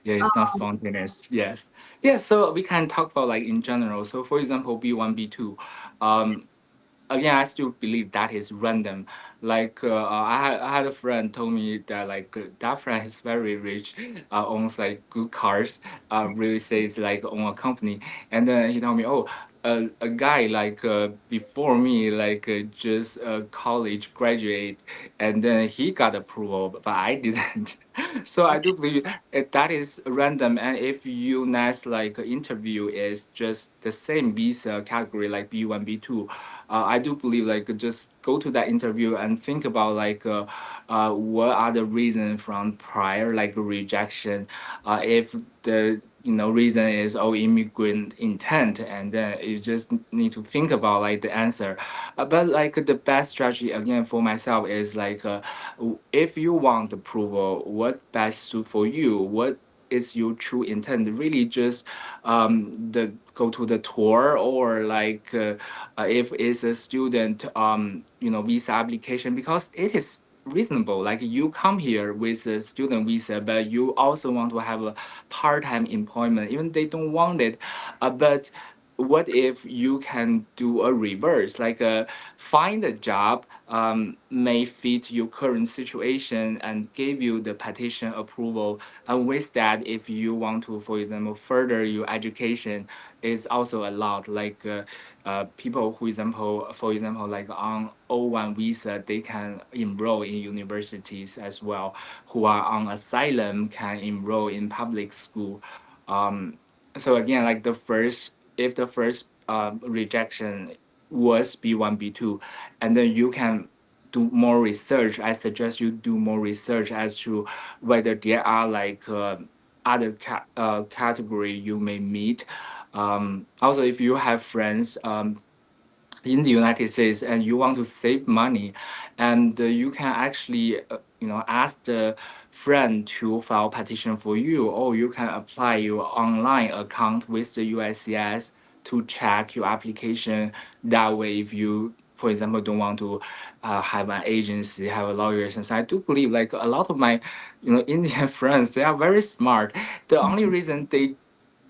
yeah, it's not spontaneous. Yes, yes. So we can talk about like in general. So for example, B1, B2. Um, again, I still believe that is random. Like I had a friend told me that like that friend is very rich, owns like good cars, really says like own a company, and then he told me, oh. A guy like before me, like just a college graduate, and then he got approval, but I didn't. So I do believe that is random. And if you next like interview is just the same visa category like B1, B2, I do believe like just go to that interview and think about like what are the reasons from prior like rejection. If the reason is immigrant intent, and then you just need to think about like the answer. But like the best strategy again for myself is like if you want approval, what best suit for you, what is your true intent, really just the go to the tour, or like if it's a student visa application, because it is reasonable, like you come here with a student visa, but you also want to have a part-time employment, even they don't want it, but what if you can do a reverse, like find a job may fit your current situation and give you the petition approval, and with that, if you want to, for example, further your education, is also allowed, like people who example for example like on O1 visa, they can enroll in universities as well, who are on asylum can enroll in public school. um, so again, like the first, if the first rejection was B1, B2, and then you can do more research. I suggest you do more research as to whether there are like other category you may meet. Also, if you have friends in the United States and you want to save money, and you can actually ask the friend to file petition for you, or you can apply your online account with the USCIS to check your application. That way, if you, for example, don't want to have an agency, have a lawyer, since I do believe like a lot of my Indian friends, they are very smart. The only reason they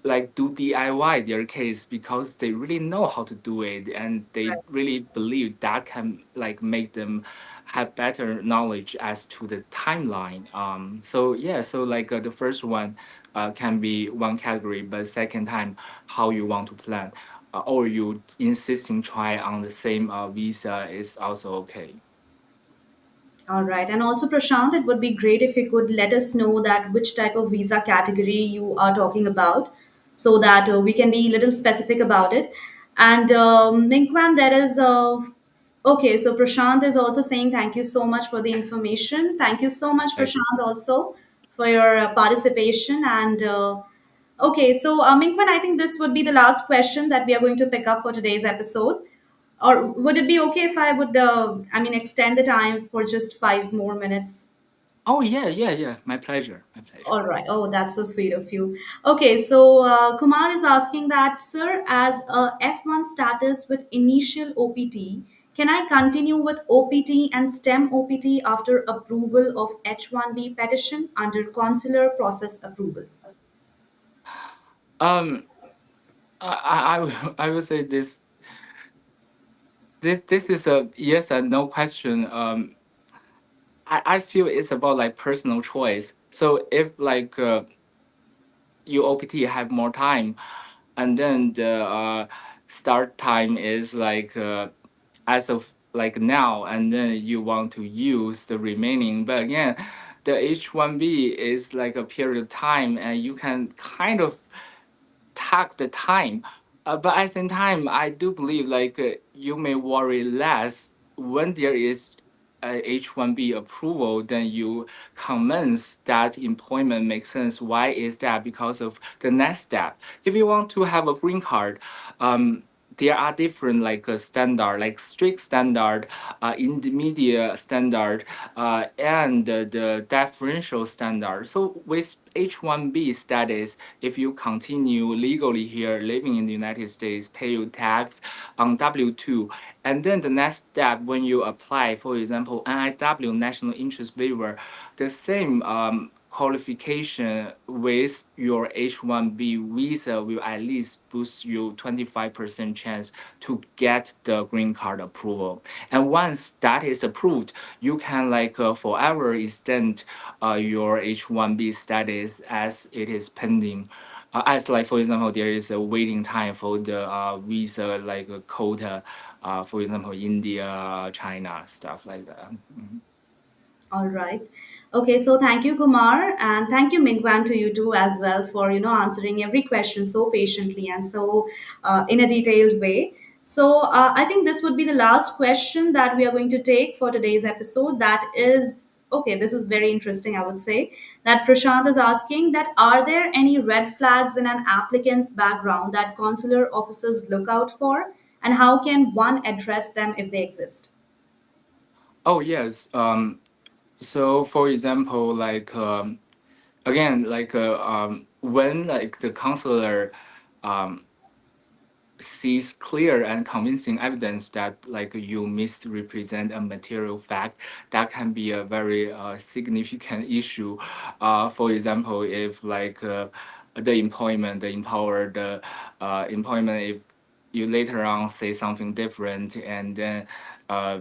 like do DIY their case because they really know how to do it, and they really believe that can like make them have better knowledge as to the timeline. So yeah, so like the first one can be one category, but second time, how you want to plan, or you insisting try on the same visa is also okay. All right. And also, Prashant, it would be great if you could let us know that which type of visa category you are talking about so that we can be a little specific about it. And Mingquan, there is okay, so Prashant is also saying thank you so much for the information. Thank you so much, Pleasure. Prashant, also for your participation. And okay, so Mingquan, I think this would be the last question that we are going to pick up for today's episode. Or would it be okay if I would, extend the time for just 5 more minutes? Oh yeah, yeah, yeah. My pleasure. My pleasure. All right. Oh, that's so sweet of you. Okay, so Kumar is asking that, sir, as a F1 status with initial OPT, can I continue with OPT and STEM OPT after approval of H1B petition under consular process approval? Um, I will say this is a yes and no question. I feel it's about like personal choice. So if like you OPT have more time, and then the start time is like as of like now, and then you want to use the remaining, but again, the H1B is like a period of time, and you can kind of tag the time. But at the same time, I do believe like you may worry less when there is a H1B approval, then you commence that employment makes sense. Why is that? Because of the next step. If you want to have a green card, um, there are different like standard, like strict standard, intermediate standard, and the differential standard. So with H1B status, if you continue legally here, living in the United States, pay your tax on W2, and then the next step when you apply, for example, NIW, National Interest Waiver, the same qualification with your H1B visa will at least boost you 25% chance to get the green card approval. And once that is approved, you can like forever extend your H1B status as it is pending. As like for example, there is a waiting time for the visa like a quota, for example, India, China, stuff like that. Mhm. All right. Okay, so thank you, Kumar, and thank you, Mingwan, to you too as well for answering every question so patiently and so in a detailed way. So I think this would be the last question that we are going to take for today's episode. That is okay. This is very interesting. I would say that Prashant is asking that are there any red flags in an applicant's background that consular officers look out for, and how can one address them if they exist? Oh yes. So for example, like again, like when like the counselor um sees clear and convincing evidence that like you misrepresent a material fact, that can be a very significant issue. For example, if like the employment, the employer, the employment, if you later on say something different, and then uh,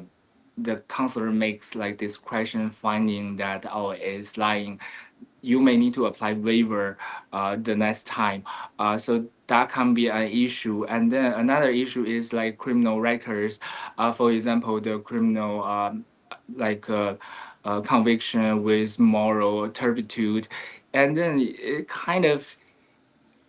the counselor makes like this question finding that, oh, it's lying, you may need to apply waiver the next time. So that can be an issue. And then another issue is like criminal records. For example, the criminal like conviction with moral turpitude, and then it kind of,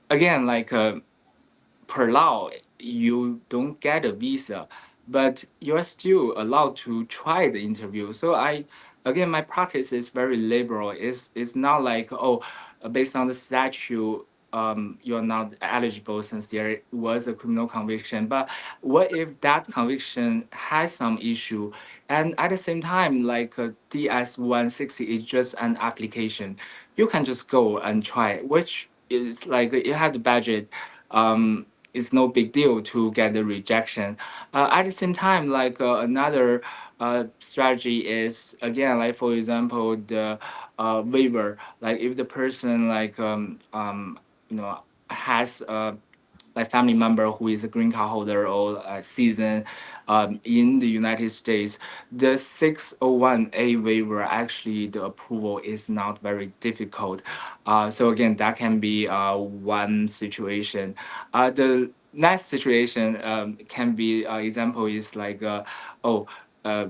again, like per law, you don't get a visa, but you're still allowed to try the interview. So again, my practice is very liberal. It's not like, oh, based on the statute, you're not eligible since there was a criminal conviction. But what if that conviction has some issue, and at the same time, like DS 160 is just an application, you can just go and try, which is like you have the budget. It's no big deal to get the rejection. At the same time, like another strategy is, again, like for example, the waiver. Like if the person like you know has like family member who is a green card holder or a citizen in the United States, the 601A waiver, actually the approval is not very difficult. So again, that can be one situation. The next situation can be example is like oh. Uh,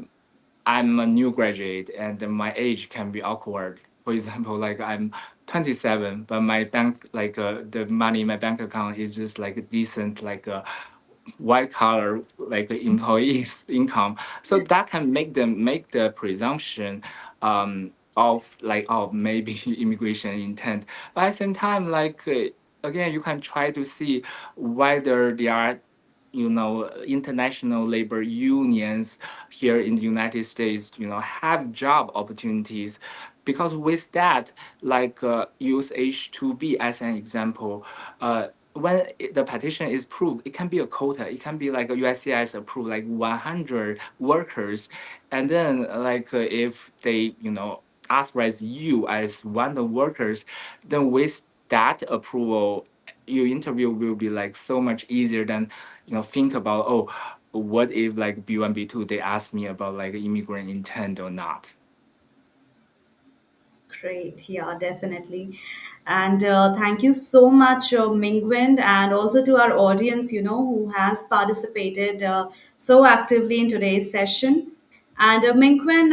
I'm a new graduate and my age can be awkward. For example, like I'm 27, but my bank, like the money in my bank account is just like a decent, like a white collar, like employees income. So that can make them make the presumption of like, oh, maybe immigration intent. But at the same time, like again, you can try to see whether there are, international labor unions here in the United States, have job opportunities. Because with that, like use H2B as an example, when the petition is approved, it can be a quota. It can be like a USCIS approved like 100 workers, and then like if they authorize you as one of the workers, then with that approval, your interview will be like so much easier than think about, oh, what if like B1 B2 they ask me about like immigrant intent or not. Great, yeah, definitely. And thank you so much, Mingwen, and also to our audience, who has participated so actively in today's session. And Mingwen,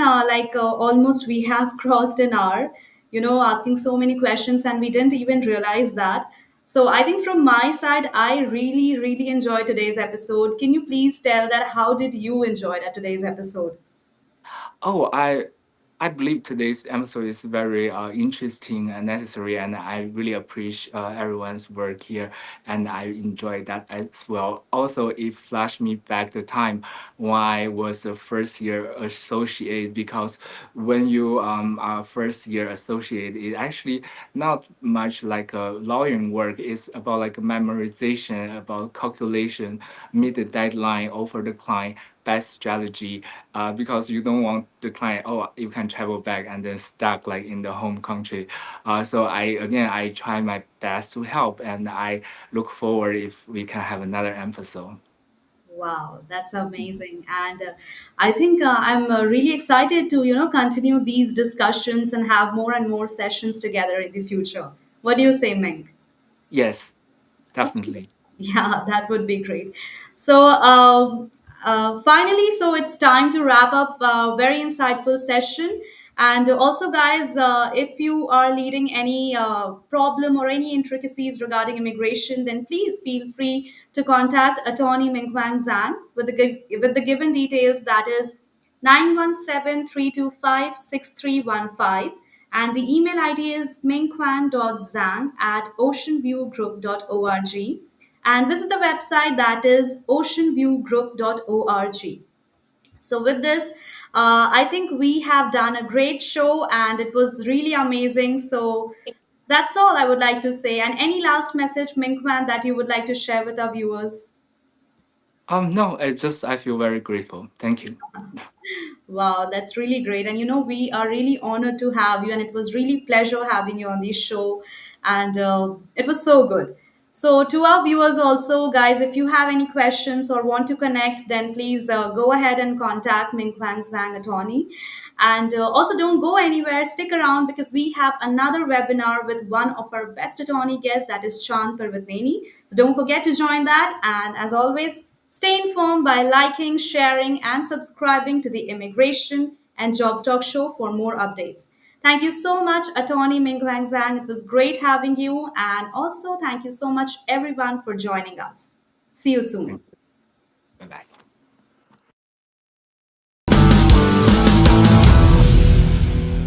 almost we have crossed an hour, asking so many questions, and we didn't even realize that. So I think from my side, I really, really enjoyed today's episode. Can you please tell that how did you enjoy that today's episode? Oh, I believe today's episode is very interesting and necessary, and I really appreciate everyone's work here, and I enjoy that as well. Also, it flashed me back the time when I was a first year associate, because when you are first year associate, it actually not much like a lawyering work. It's about like memorization, about calculation, meet the deadline, offer the client best strategy, because you don't want the client, oh, you can travel back and then stuck like in the home country. So I try my best to help, and I look forward if we can have another episode. Wow, that's amazing. And I think I'm really excited to, continue these discussions and have more and more sessions together in the future. What do you say, Ming? Yes, Okay. definitely. Yeah, that would be great. So, finally, so it's time to wrap up a very insightful session. And also, guys, if you are leading any problem or any intricacies regarding immigration, then please feel free to contact Attorney Mingquan Zhang with with the given details, that is 917-325-6315, and the email ID is mingquan.zhang at oceanviewgroup.org, and visit the website, that is oceanviewgroup.org. So, with this, I think we have done a great show and it was really amazing. So, that's all I would like to say. And any last message, Minkman, that you would like to share with our viewers? No, it's just I feel very grateful. Thank you. Wow, that's really great. And we are really honored to have you, and it was really pleasure having you on the show, and it was so good. So, to our viewers, also, guys, if you have any questions or want to connect, then please go ahead and contact Mingquan Zhang attorney. And also, don't go anywhere. Stick around because we have another webinar with one of our best attorney guests, that is Chand Parvateni. So, don't forget to join that. And as always, stay informed by liking, sharing, and subscribing to the Immigration and Jobs Talk Show for more updates. Thank you so much, Attorney Mingquan Zhang. It was great having you. And also, thank you so much, everyone, for joining us. See you soon. Thank you. Bye bye.